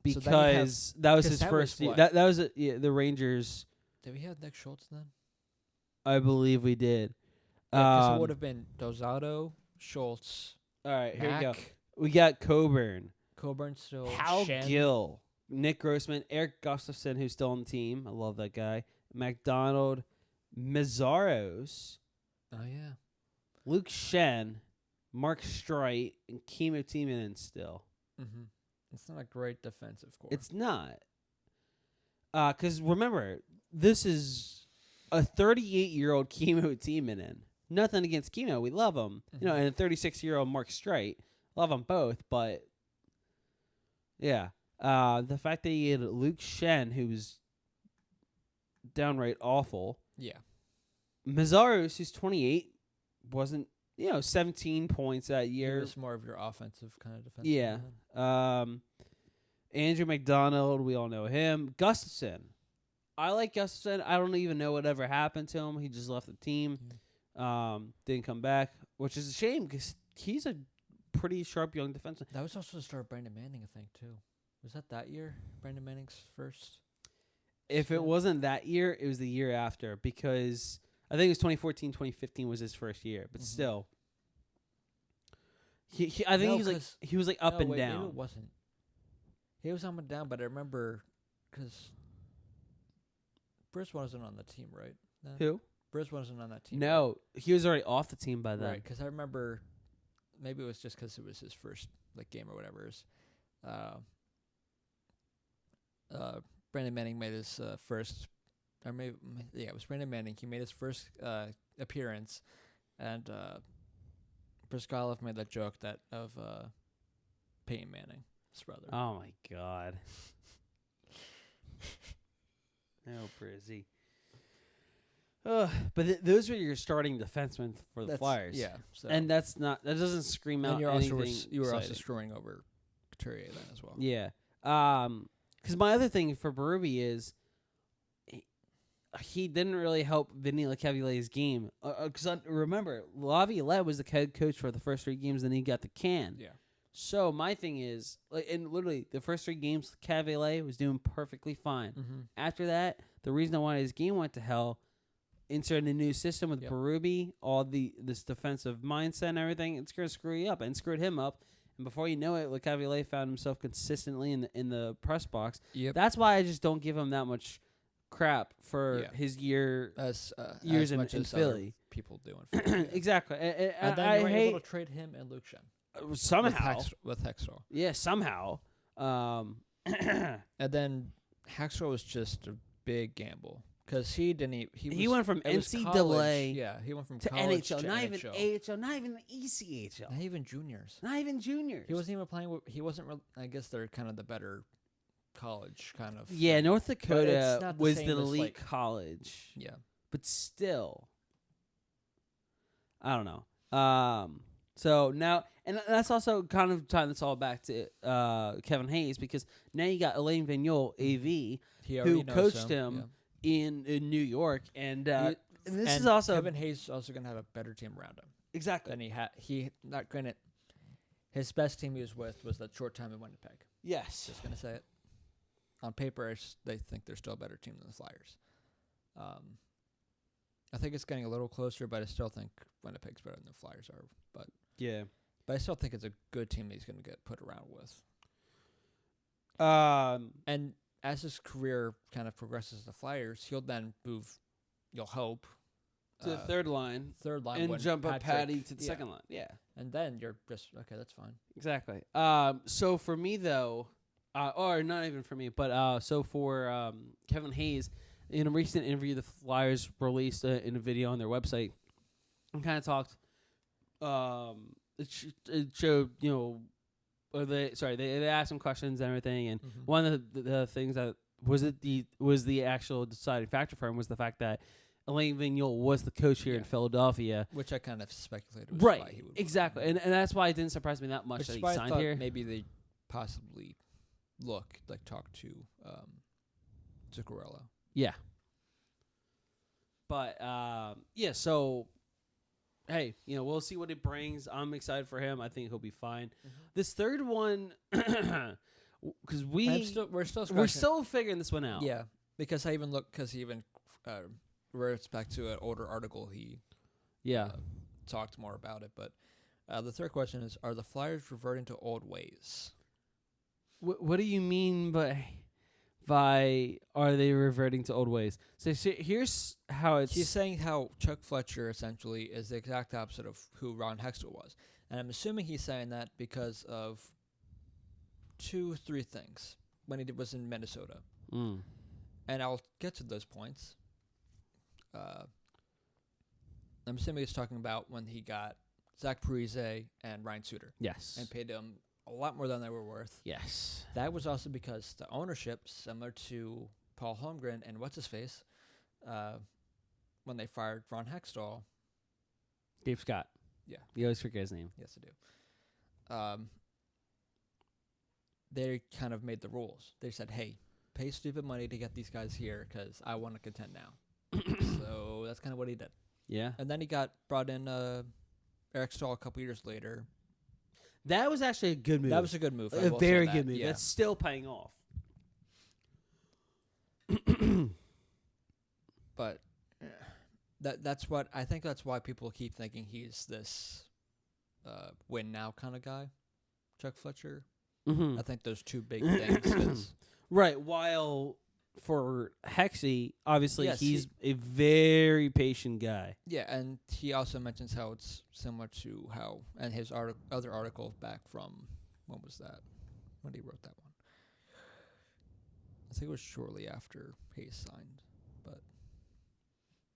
So then you have- because that was 'cause his that first was year. what? That was the Rangers. Did we have Nick Schultz then? I believe we did. Because it would have been Dosado, Schultz, All right, here we go. Mack, We got Coburn, Coburn still, Hal Shen. Gill, Nick Grossman, Eric Gustafson, who's still on the team. I love that guy. McDonald, Mazzaros, Oh, yeah. Luke Shen, Mark Streit, and Kimmo Timonen still. Mm-hmm. It's not a great defensive core. It's not. Because remember, this is a 38-year-old Kimmo Timonen. Nothing against Kimmo. We love him. You know, Mhm. and a 36-year-old Mark Streit. Love them both, but yeah. The fact that he had Luke Shen, who was downright awful. yeah. Mazzaros, who's 28, wasn't, 17 points that He year. was more of your offensive kind of defense. Yeah. Andrew McDonald, we all know him. Gustafson. I like Gustafson. I don't even know whatever happened to him. He just left the team. Didn't come back, which is a shame because he's a pretty sharp young defenseman. That was also the start of Brandon Manning, I think, too. Was that year? Brandon Manning's first? If it stint? wasn't that year, it was the year after because I think it was 2014, 2015 was his first year, but Mhm. still. I think No, he was like up No, and wait, maybe down. it wasn't. He was up and down, but I remember because Bruce wasn't on the team, right? then? Who? Bruce wasn't on that team. No, he was already off the team by then. Right, because I remember maybe it was just because it was his first game or whatever. Brandon Manning made his first, or maybe it was Brandon Manning. He made his first appearance, and Briscoe made that joke of Peyton Manning, his brother. Oh my god. Oh, Brizzy. But those were your starting defensemen for the Flyers. Yeah, so. And that doesn't scream out and anything. you were also exciting. screwing over Couturier then as well. Yeah. Because my other thing for Berube is he didn't really help Vinny Lecavallier's game. Because remember, Laviolette was the head coach for the first 3 games, then he got the can. Yeah. So my thing is, and literally the first 3 games, Cavalier was doing perfectly fine. Mm-hmm. After that, the reason why his game went to hell, inserting a new system with Yep. Berube, all this defensive mindset and everything, it's going to screw you up and screwed him up. And before you know it, Lecavalier found himself consistently in the press box. Yep. That's why I just don't give him that much crap for Yeah. his years As in much as Philly. other people do in Philly. Yeah. Exactly. And then I you were hate able to trade him and Luke Shen somehow. with Hextall. Yeah, somehow. And then Hextall was just a big gamble because he didn't. He went from it was NCAA college. Yeah, he went from to college NHL, to not NHL. even AHL, not even the ECHL, Not even juniors. not even juniors. He wasn't even playing. He wasn't. I guess they're kind of the better college kind of. Yeah, North it's Dakota not the was same the as, elite like- college, Yeah. but still, I don't know. So now, and that's also kind of tying this all back to Kevin Hayes, because now you got Alain Vigneault, AV, He already who knows coached him. him in New York, and Yeah. this And is also Kevin Hayes is also going to have a better team around him exactly. than he had. He not granted. His best team he was with was that short time in Winnipeg. Yes. Just going to say it. On paper, they think they're still a better team than the Flyers. I think it's getting a little closer, but I still think Winnipeg's better than the Flyers are. But I still think it's a good team that he's going to get put around with. And as his career kind of progresses the Flyers, he'll then move, you'll hope, to the third line, and and jump up Patty to the second line. Yeah. And then you're just, okay, that's fine. Exactly. So for me, though, or not even for me, but so for Kevin Hayes, in a recent interview the Flyers released in a video on their website, and kind of talked, it showed, they asked him questions and everything, and one of the things that was the actual deciding factor for him was the fact that Alain Vigneault was the coach here in Philadelphia, which I kind of speculated was right? Why he would Exactly, and that's why it didn't surprise me that much which that he why I signed thought here. Maybe they possibly talk to Zuccarello. Yeah, but so hey, we'll see what it brings. I'm excited for him. I think he'll be fine. This third one, because we're still figuring this one out. Yeah, because I even he even reverts back to an older article. He talked more about it. But the third question is: are the Flyers reverting to old ways? What do you mean by are they reverting to old ways? So here's how it's... He's saying how Chuck Fletcher essentially is the exact opposite of who Ron Hextall was. And I'm assuming he's saying that because of 2-3 things when he was in Minnesota. And I'll get to those points. I'm assuming he's talking about when he got Zach Parise and Ryan Suter. Yes. And paid them a lot more than they were worth. Yes. That was also because the ownership, similar to Paul Holmgren and what's-his-face, when they fired Ron Hextall. Dave Scott. Yeah. You always forget his name. Yes, I do. They kind of made the rules. They said, hey, pay stupid money to get these guys here because I want to contend now. So that's kind of what he did. Yeah. And then he got brought in Eric Stahl a couple years later. That was actually a good move. That was a good move. A very good move. Yeah. That's still paying off. But that's what I think. That's why people keep thinking he's this win now kind of guy, Chuck Fletcher. I think those two big things. Right. While for Hexy, obviously Yes, he's a very patient guy. Yeah, and he also mentions how it's similar to how, and his other article back from, when was that? When he wrote that one? I think it was shortly after Hayes signed, but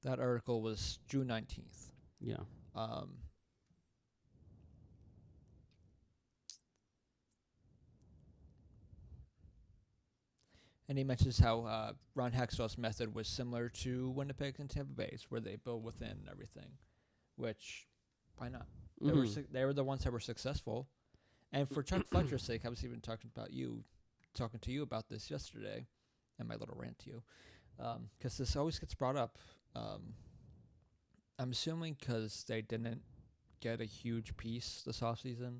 that article was June 19th. Yeah. And he mentions how Ron Hextall's method was similar to Winnipeg and Tampa Bay's, where they build within everything. Which, why not? They were the ones that were successful. And for Chuck Fletcher's sake, I was even talking to you about this yesterday, and my little rant to you, because this always gets brought up. I'm assuming because they didn't get a huge piece this offseason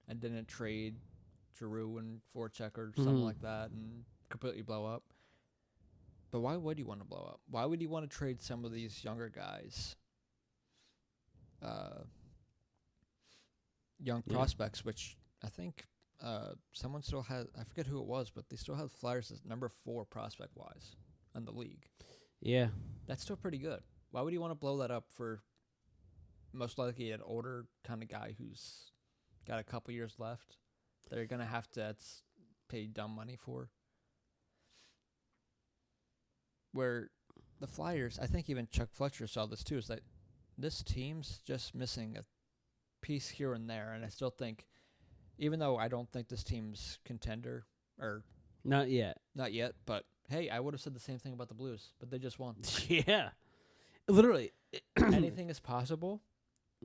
and didn't trade Giroux and Voracek or something like that, and completely blow up. But why would you want to blow up? Why would you want to trade some of these younger guys, young prospects, which I think someone still has, I forget who it was, but they still have Flyers as number 4 prospect-wise in the league. Yeah. That's still pretty good. Why would you want to blow that up for most likely an older kind of guy who's got a couple years left that you're going to have to pay dumb money for? Where the Flyers, I think even Chuck Fletcher saw this too, is that this team's just missing a piece here and there. And I still think, even though I don't think this team's contender, or not yet, but hey, I would have said the same thing about the Blues, but they just won. Yeah. Literally. Anything is possible,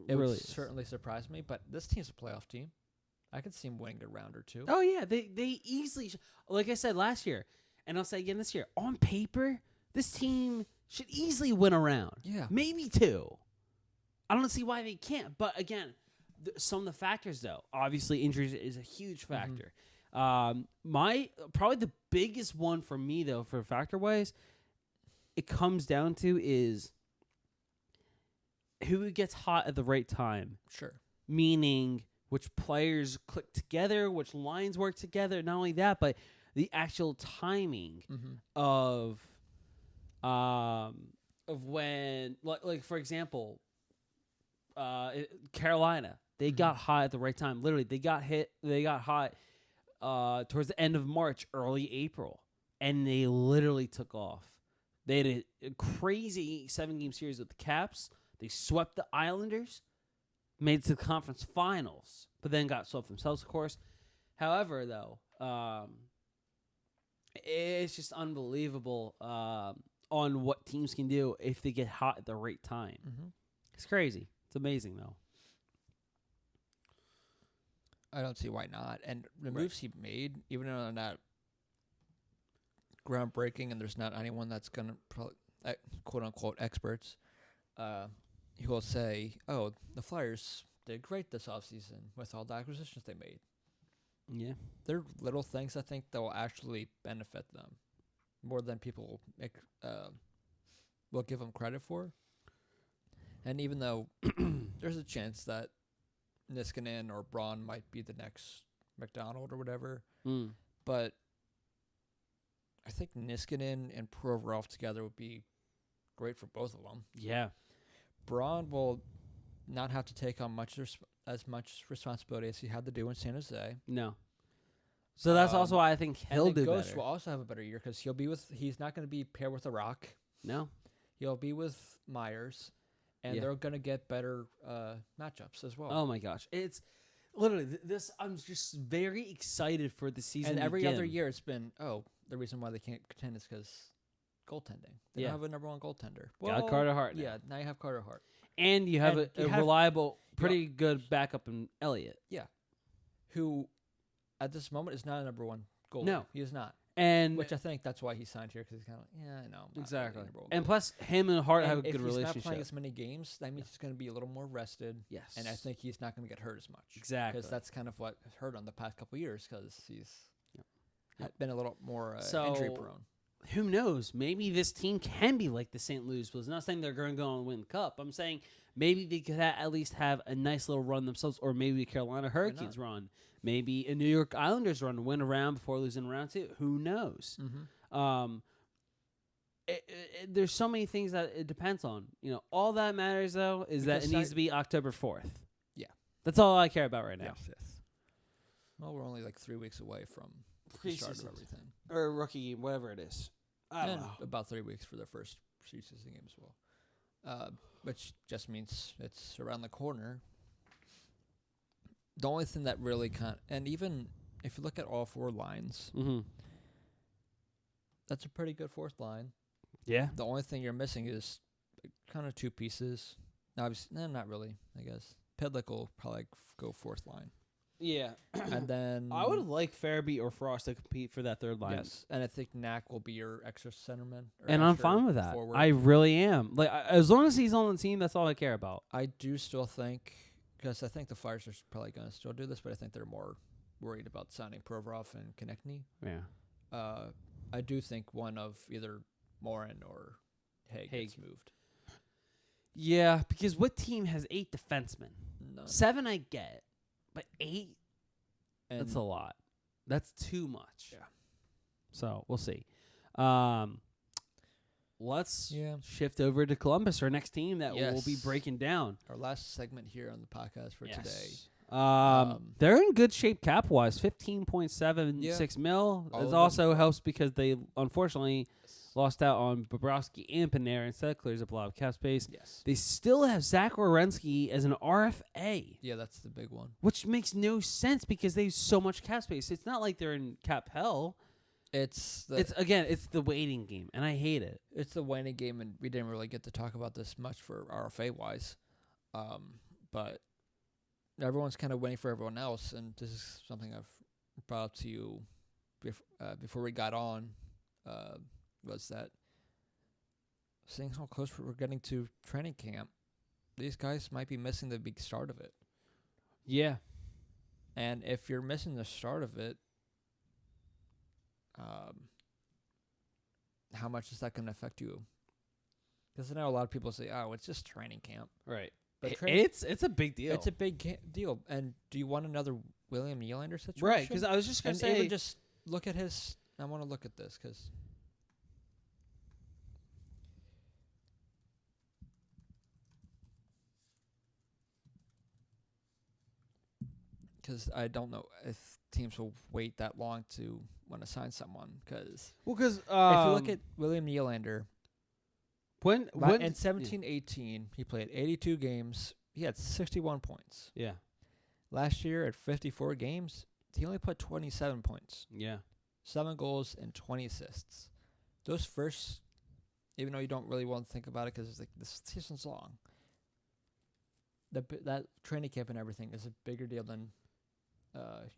It really would is. certainly surprise me, but this team's a playoff team. I could see them winning a round or two. Oh yeah, they easily like I said last year, and I'll say again this year. On paper, this team should easily win a round. Yeah. Maybe 2. I don't see why they can't. But again, some of the factors though, obviously injuries is a huge factor. My probably the biggest one for me though, for factor wise, it comes down to is who gets hot at the right time. Sure. Meaning which players click together, which lines work together. Not only that, but the actual timing of when, like for example, Carolina, they got hot at the right time. Literally, they got hot towards the end of March, early April, and they literally took off. They had a crazy 7-game series with the Caps. They swept the Islanders, made it to the conference finals, but then got swept themselves, of course. However, though, it's just unbelievable on what teams can do if they get hot at the right time. It's crazy. It's amazing, though. I don't see why not. And the moves he made, even though they're not groundbreaking and there's not anyone that's going to, quote-unquote, experts, he will say, oh, the Flyers did great this offseason with all the acquisitions they made. Yeah. They're little things I think that will actually benefit them more than people will give them credit for. And even though there's a chance that Niskanen or Braun might be the next McDonald or whatever, but I think Niskanen and Provorov together would be great for both of them. Yeah. Braun will not have to take on as much responsibility as he had to do in San Jose. No. So that's also why I think he'll do Ghost better. will also have a better year because he's not going to be paired with a Rock. No. He'll be with Myers, and they're going to get better matchups as well. Oh my gosh. It's literally this. I'm just very excited for the season. And every again. other year it's been, the reason why they can't contend is because goaltending. They don't have a number 1 goaltender. Well, got Carter Hart now. Yeah, now you have Carter Hart. And you have a reliable, pretty good backup in Elliott. Yeah. Who, at this moment, is not a number 1 goalie. No. He is not. And which I think that's why he signed here, because he's kind of like, I know. Exactly. Really and plus, him and Hart have a good if relationship. If he's not playing as many games, that means he's going to be a little more rested. Yes. And I think he's not going to get hurt as much. Exactly. Because that's kind of what has hurt on the past couple of years, because he's been a little more injury prone. Who knows? Maybe this team can be like the St. Louis Blues. I'm not saying they're going to go and win the cup. I'm saying maybe they could at least have a nice little run themselves, or maybe a Carolina Hurricanes run. Maybe a New York Islanders run, win a round before losing round 2. Who knows? There's so many things that it depends on. All that matters, though, is that it needs to be October 4th. Yeah. That's all I care about right now. Yes. Well, we're only like 3 weeks away from the start of everything. Or rookie game, whatever it is. I don't know. About 3 weeks for their first preseason game as well. Which just means it's around the corner. The only thing that really and even if you look at all 4 lines, that's a pretty good 4th line. Yeah. The only thing you're missing is kind of 2 pieces. Obviously, not really, I guess. Pedlick will probably go 4th line. Yeah. And then I would like Farabee or Frost to compete for that 3rd line. Yes. And I think Knack will be your extra centerman. And I'm fine with that. Forward. I really am. Like, as long as he's on the team, that's all I care about. I do still think, because I think the Flyers are probably going to still do this, but I think they're more worried about signing Provorov and Konechny. Yeah. I do think one of either Morin or Haig gets moved. Yeah, because what team has 8 defensemen? None. 7 I get, but 8? And that's a lot. That's too much. Yeah. So, we'll see. Let's Yeah. shift over to Columbus, our next team that Yes. we'll be breaking down. Our last segment here on the podcast for today. They're in good shape cap-wise, $15.76 mil. It also helps because they, unfortunately, lost out on Bobrovsky and Panarin. Instead, it clears up a lot of cap space. Yes. They still have Zach Werenski as an RFA. Yeah, that's the big one. Which makes no sense because they have so much cap space. It's not like they're in cap hell. It's the waiting game, and I hate it. It's the waiting game, and we didn't really get to talk about this much for RFA-wise. But but everyone's kind of waiting for everyone else, and this is something I've brought up to you before we got on, was that seeing how close we're getting to training camp, these guys might be missing the big start of it. Yeah. And if you're missing the start of it, how much is that going to affect you? Because I know a lot of people say, "Oh, it's just training camp." Right. But It's a big deal. It's a big deal. And do you want another William Nylander situation? Right, because I was just going to say... even just look at his... I want to look at this, because I don't know if teams will wait that long to want to sign someone. Because if if you look at William Nylander... When in 17-18, he played 82 games. He had 61 points. Yeah. Last year at 54 games, he only put 27 points. Yeah. 7 goals and 20 assists. Those first, even though you don't really want to think about it because it's like this season's long, that training camp and everything is a bigger deal than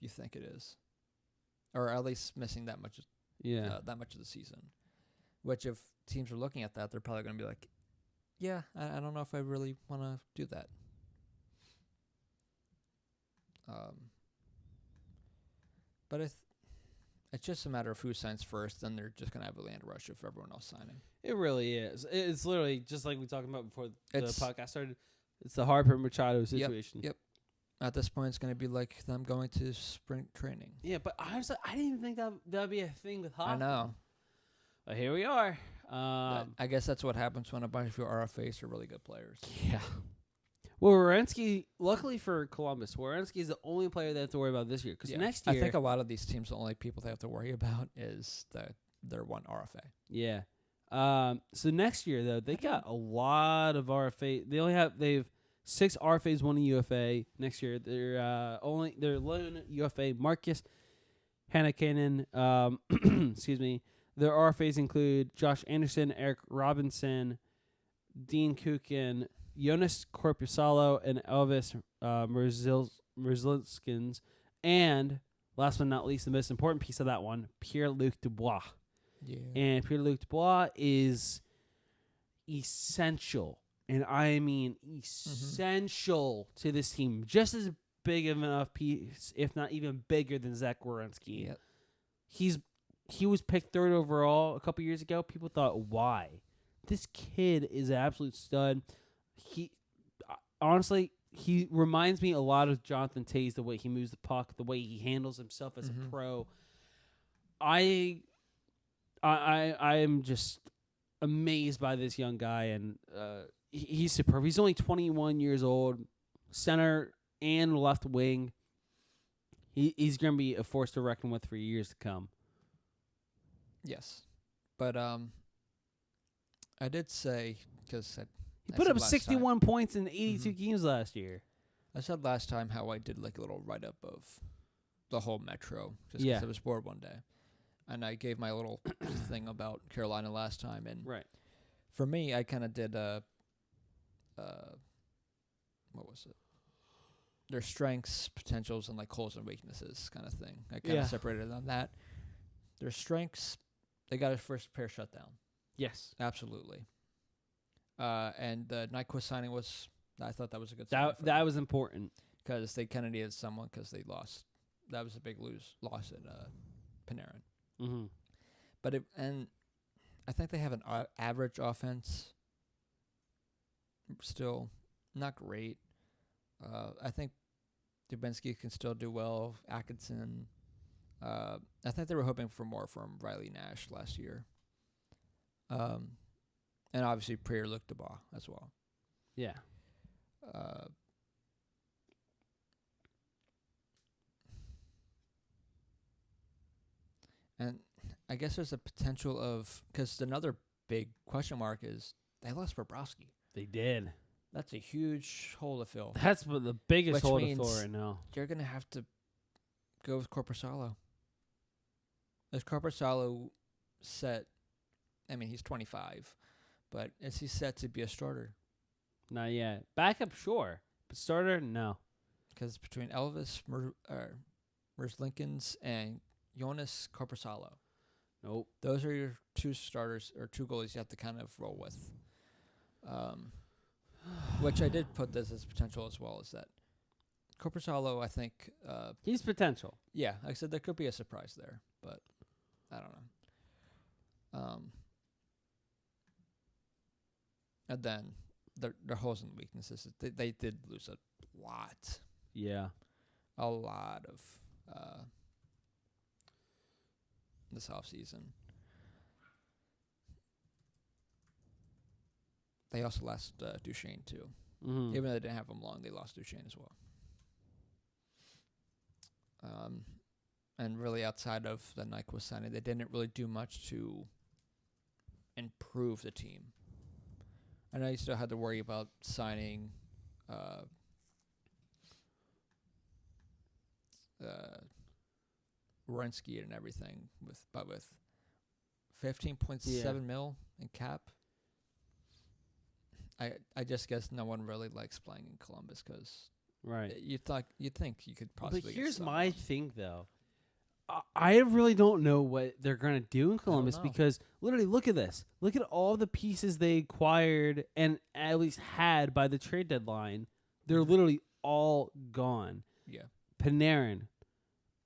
you think it is, or at least missing that much. That much of the season. Which, if teams are looking at that, they're probably going to be like, yeah, I don't know if I really want to do that. But it's just a matter of who signs first, then they're just going to have a land rush of everyone else signing. It really is. It's literally just like we talked about before the podcast started. It's the Harper Machado situation. Yep. At this point, it's going to be like them going to spring training. Yeah, but honestly, I didn't even think that would be a thing with hockey. I know. But here we are. I guess that's what happens when a bunch of your RFAs are really good players. Yeah. Well, Werenski, luckily for Columbus, Werenski is the only player they have to worry about this year. Because next year... I think a lot of these teams, the only people they have to worry about is their one RFA. Yeah. So next year, though, they got a lot of RFA. They have 6 RFAs, 1 UFA. Next year, their lone UFA, Marcus Hannakanen, excuse me. Their RFAs include Josh Anderson, Eric Robinson, Dean Kukin, Jonas Korpisalo, and Elvis Merzlinskins. And last but not least, the most important piece of that one, Pierre-Luc Dubois. Yeah. And Pierre-Luc Dubois is essential, and I mean essential to this team. Just as big of enough piece, if not even bigger than Zach Werenski. Yep. He was picked 3rd overall a couple years ago. People thought, why? This kid is an absolute stud. He honestly, he reminds me a lot of Jonathan Toews, the way he moves the puck, the way he handles himself as a pro. I am just amazed by this young guy, and he's superb. He's only 21 years old, center and left wing. He's going to be a force to reckon with for years to come. Yes, but I did say, because he put up 61 points in 82 games last year. I said last time how I did like a little write-up of the whole Metro, just because I was bored one day. And I gave my little thing about Carolina last time. And for me, I kind of did what was it? Their strengths, potentials, and like holes and weaknesses kind of thing. I kind of separated on that. Their strengths, they got a first pair shutdown. Yes. Absolutely. And the Nyquist signing I thought that was a good signing. That was important. Because they kind of needed someone because they lost. That was a big loss at Panarin. Mm-hmm. But I think they have an average offense. Still not great. I think Dubinsky can still do well. Atkinson. I think they were hoping for more from Riley Nash last year. And obviously Pierre-Luc Dubois as well. Yeah. And I guess there's a potential of, because another big question mark is they lost Bobrovsky. They did. That's a huge hole to fill. That's the biggest hole to fill right now. You're going to have to go with Korpisalo. Is Korpisalo set? I mean, he's 25, but is he set to be a starter? Not yet. Backup, sure. starter, no. Because between Elvis Merzlikins and Jonas Corposalo, Nope. those are your two starters or two goalies you have to kind of roll with. Which I did put this as potential as well, is that Corposalo, I think... He's potential. yeah, like I said, there could be a surprise there, but I don't know. And then their holes and weaknesses, they did lose a lot. Yeah. A lot of this offseason. They also lost Duchesne, too. Mm-hmm. Even though they didn't have him long, they lost Duchesne as well. And really, outside of the Nyquist signing, they didn't really do much to improve the team. I know you still had to worry about signing Wierenski and everything, with 15.7 mil in cap. I just guess no one really likes playing in Columbus because Right. you'd think you could possibly. But get here's someone. my thing, though. I really don't know what they're going to do in Columbus know. because literally look at this. Look at all the pieces they acquired and at least had by the trade deadline. They're literally all gone. Yeah. Panarin,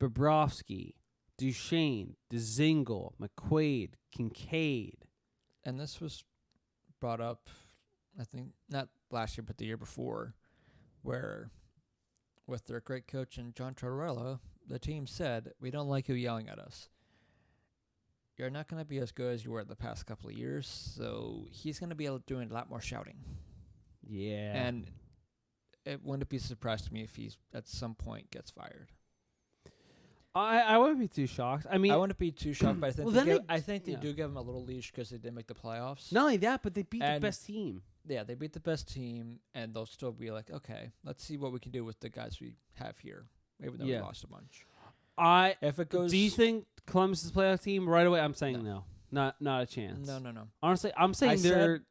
Bobrovsky, Duchesne, Dzingel, McQuaid, Kincaid. And this was brought up, I think, not last year, but the year before, where with their great coach and John Tortorella, the team said, we don't like you yelling at us. You're not going to be as good as you were the past couple of years, so he's going to be doing a lot more shouting. Yeah. And it wouldn't be a surprise to me if he at some point gets fired. I wouldn't be too shocked. I mean, I wouldn't be too shocked, but I think Well, I think they yeah. do give him a little leash because they did make the playoffs. not only that, but they beat the And- best team. Yeah, they beat the best team, and they'll still be like, okay, let's see what we can do with the guys we have here, even though we Yeah. lost a bunch. If it goes- do you think Columbus is a playoff team right away? I'm saying No. no. Not a chance. No. Honestly, I'm saying they're.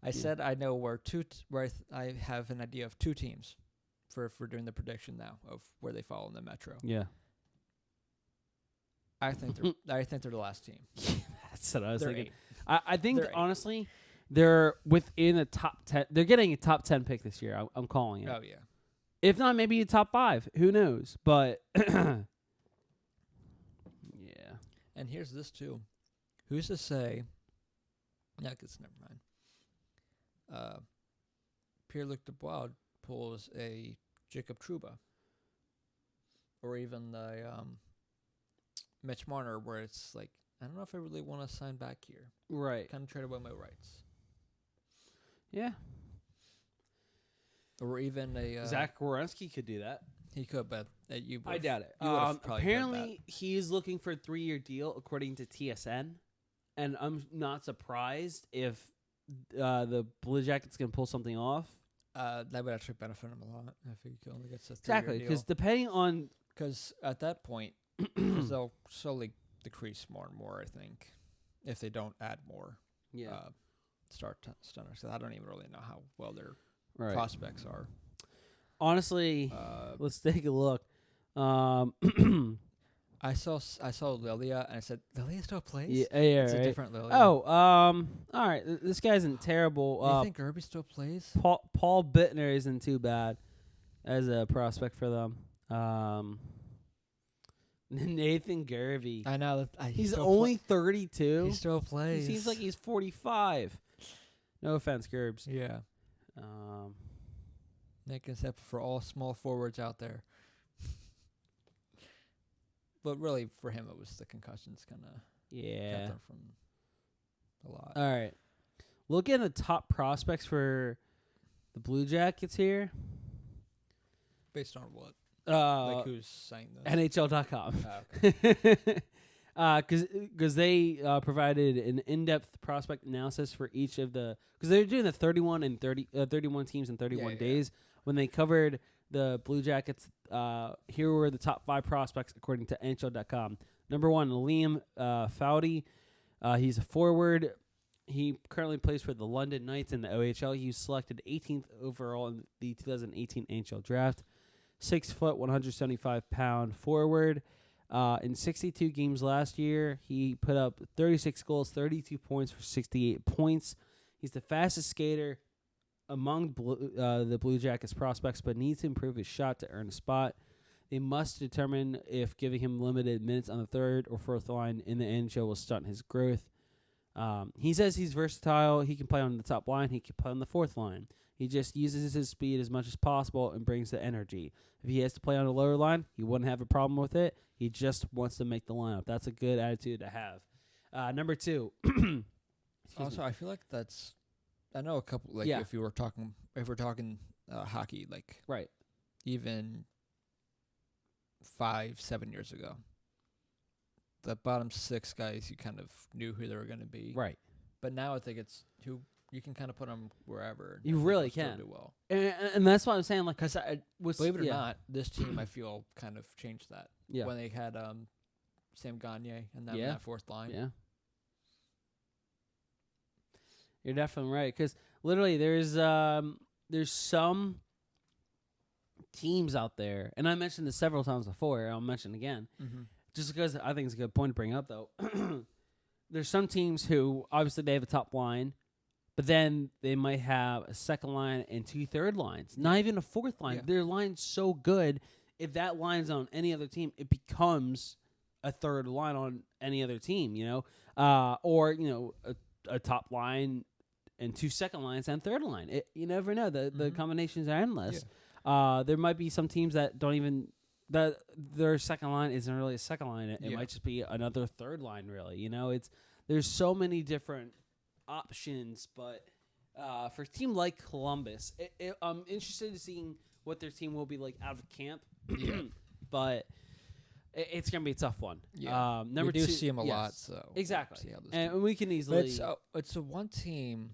I said I know where I have an idea of two teams for doing the prediction now of where they fall in the Metro. Yeah. I think they're the last team. That's what I was They're thinking. 8. I think They're 8. honestly, they're within the top 10. They're getting a top 10 pick this year. I'm calling it. Oh yeah. If not, maybe a top 5. Who knows? But yeah. And here's this too. Who's to say? Yeah, guess never mind. Pierre-Luc Dubois pulls a Jacob Trouba, or even the Mitch Marner, where it's like, I don't know if I really want to sign back here. Right. Kind of trade away my rights. Yeah. Or even a Zach Werenski could do that. he could, but you. I doubt it. You would've probably heard Apparently, he is looking for a 3-year deal, according to TSN, and I'm not surprised if the Blue Jackets can pull something off. that would actually benefit him a lot if he only gets a 3-year Exactly, deal. because depending on Because at that point, cause they'll slowly decrease more and more, I think, if they don't add more stunners. I don't even really know how well their prospects are. Honestly, let's take a look. I saw Lilia, and I said, Lilia still plays? Yeah, It's right. a different Lilia. Oh, all right. This guy isn't terrible. Do you think Irby still plays? Paul Bittner isn't too bad as a prospect for them. Nathan Gervey. I know. He's only 32. He still plays. He seems like he's 45. No offense, Gerbs. Yeah. Making except for all small forwards out there. But really, for him, it was the concussions kind of kept him from a lot. All right. Look at the top prospects for the Blue Jackets here. Based on what? Like who's saying this? NHL.com. Oh, okay. Because they provided an in-depth prospect analysis for each of the – because they were doing the 31 teams in 31 days. When they covered the Blue Jackets, here were the top 5 prospects according to NHL.com. Number 1, Liam Foudy. He's a forward. He currently plays for the London Knights in the OHL. He was selected 18th overall in the 2018 NHL draft. 6 foot, 175-pound forward. In 62 games last year, he put up 36 goals, 32 points for 68 points. He's the fastest skater among the Blue Jackets prospects, but needs to improve his shot to earn a spot. They must determine if giving him limited minutes on the third or fourth line in the NHL will stunt his growth. He says he's versatile. He can play on the top line. He can play on the fourth line. He just uses his speed as much as possible and brings the energy. If he has to play on the lower line, he wouldn't have a problem with it. He just wants to make the lineup. That's a good attitude to have. Number 2. Also, I feel like that's. I know a couple. Like if we're talking hockey, like right, even 5-7 years ago, the bottom 6 guys you kind of knew who they were going to be. Right. But now I think it's who you can kind of put them wherever. You really can. Do well. And that's what I'm saying. Like, because believe it or not, this team I feel kind of changed that. Yeah. When they had Sam Gagne and them in that fourth line. Yeah. You're definitely right. Because literally, there's some teams out there, and I mentioned this several times before. I'll mention it again, just because I think it's a good point to bring up. Though, there's some teams who obviously they have a top line, but then they might have a second line and 2 third lines, not even a fourth line. Yeah. Their line's so good. If that line's on any other team, it becomes a third line on any other team. Or a top line and 2 second lines and third line. You never know. The combinations are endless. Yeah. There might be some teams that don't even that their second line isn't really a second line. It might just be another third line. Really, there's so many different options. But for a team like Columbus, I'm interested in seeing what their team will be like out of camp. Yeah. But it's gonna be a tough one. Yeah. Number we 2, see him a lot, so exactly. We'll see how this And we can easily. But it's the one team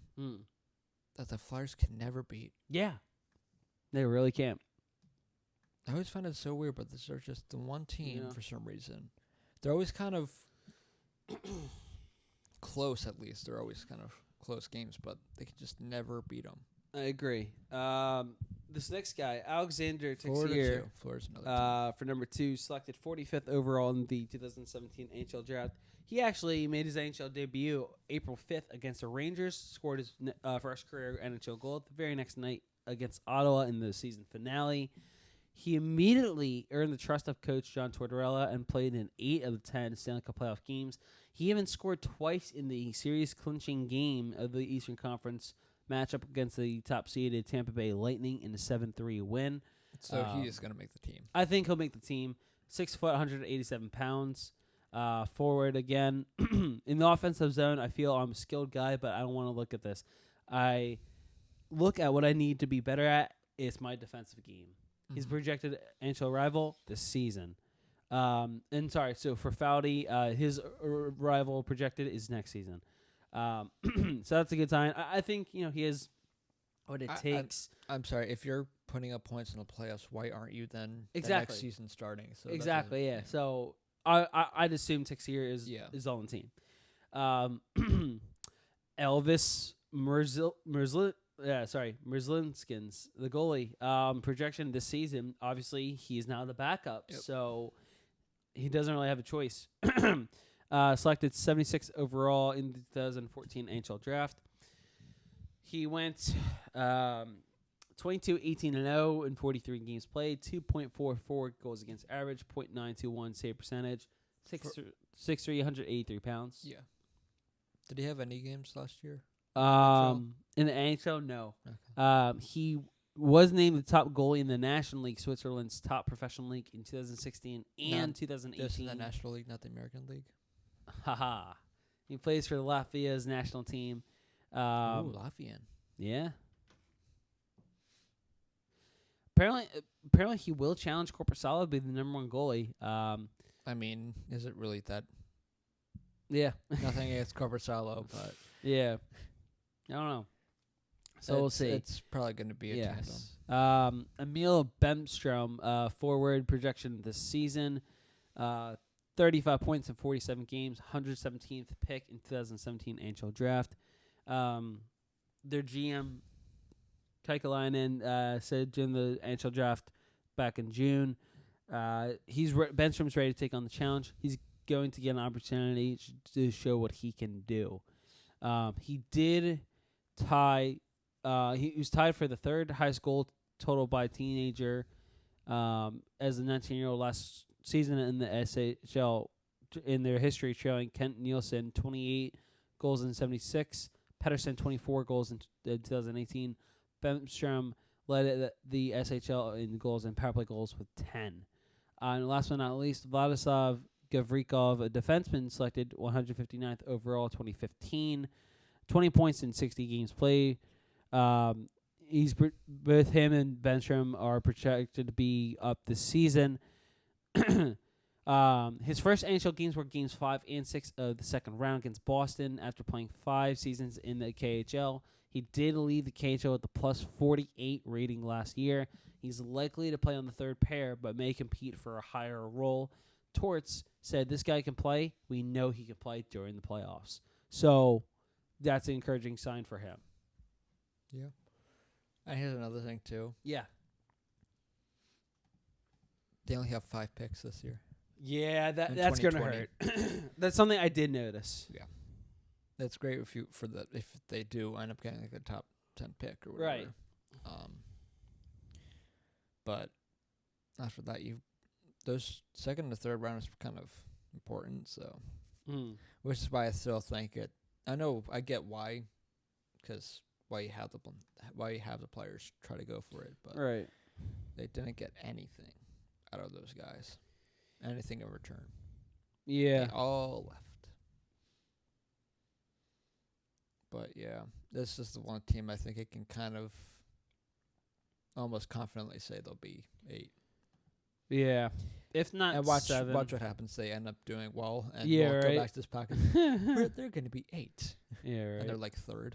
that the Flyers can never beat. Yeah, they really can't. I always find it so weird, but this are just the one team for some reason. They're always kind of close. At least they're always kind of close games, but they can just never beat them. I agree. This next guy, Alexander Florida's Texier, for number 2, selected 45th overall in the 2017 NHL draft. He actually made his NHL debut April 5th against the Rangers, scored his first career NHL goal the very next night against Ottawa in the season finale. He immediately earned the trust of coach John Tortorella and played in 8 of the 10 Stanley Cup playoff games. He even scored twice in the series-clinching game of the Eastern Conference matchup against the top-seeded Tampa Bay Lightning in a 7-3 win. So he is going to make the team. I think he'll make the team. 6 foot, 187 pounds. Forward again. In the offensive zone, I feel I'm a skilled guy, but I don't want to look at this. I look at what I need to be better at. It's my defensive game. He's projected NHL rival this season. So for Foudy, his rival projected is next season. So that's a good sign. I think he has what it takes. I'm sorry, if you're putting up points in the playoffs, why aren't you then the next season starting? So exactly, yeah. So I'd assume Texier is on the team. Elvis Merzlinskins, the goalie, projection this season. Obviously, he's now the backup, so he doesn't really have a choice. Selected 76th overall in the 2014 NHL draft. He went 22, 18-0 in 43 games played, 2.44 goals against average, .921 save percentage, 6'3", 183 pounds. Yeah. Did he have any games last year? In the NHL, no. Okay. He was named the top goalie in the National League, Switzerland's top professional league in 2016 and 2018. Just in the National League, not the American League. Haha. He plays for Latvia's national team. Latvian. Yeah. Apparently, he will challenge Korpisalo to be the number 1 goalie. I mean, is it really that? Yeah. Nothing against Korpisalo, but yeah, I don't know. So we'll see. It's probably going to be a tandem. Emil Bemstrom, forward projection this season, 35 points in 47 games, 117th pick in 2017 NHL draft. Their GM Kaikalainen said during the NHL draft back in June, Benstrom's ready to take on the challenge. He's going to get an opportunity to show what he can do. He did tie. He was tied for the third highest goal total by a teenager as a 19-year-old last season in the SHL in their history, trailing Kent Nielsen 28 goals in 76, Pettersson 24 goals in 2018. Benstrom led the SHL in goals and power play goals with 10. And last but not least, Vladislav Gavrikov, a defenseman selected 159th overall 2015, 20 points in 60 games played. Both him and Benstrom are projected to be up this season. His first NHL games were games 5 and 6 of the second round against Boston after playing 5 seasons in the KHL. He did lead the KHL with the plus 48 rating last year. He's likely to play on the third pair, but may compete for a higher role. Torts said, this guy can play. We know he can play during the playoffs. So that's an encouraging sign for him. Yeah. And here's another thing, too. Yeah. They only have 5 picks this year. Yeah, that's going to hurt. That's something I did notice. Yeah. That's great if they do end up getting like a top 10 pick or whatever. Right. But after that, those second and third round is kind of important. So, which is why I still think it. I know I get why, because why you have the players try to go for it, but right. They didn't get anything out of those guys, anything in return. Yeah, they all left. But yeah, this is the one team I think it can kind of almost confidently say they'll be 8. Yeah, if not and watch 7. Watch what happens. They end up doing well, and yeah, we'll right. go back to this pocket. They're going to be 8. Yeah, right. And they're like 3rd.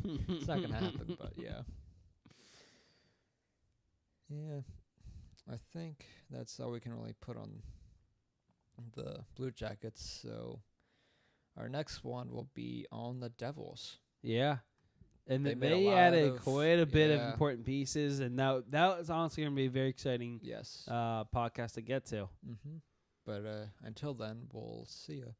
It's not going to happen, but yeah. Yeah, I think that's all we can really put on the Blue Jackets. So our next one will be on the Devils. Yeah. And they added quite a bit of important pieces, and that was honestly going to be a very exciting podcast to get to. Mm-hmm. But until then, we'll see you.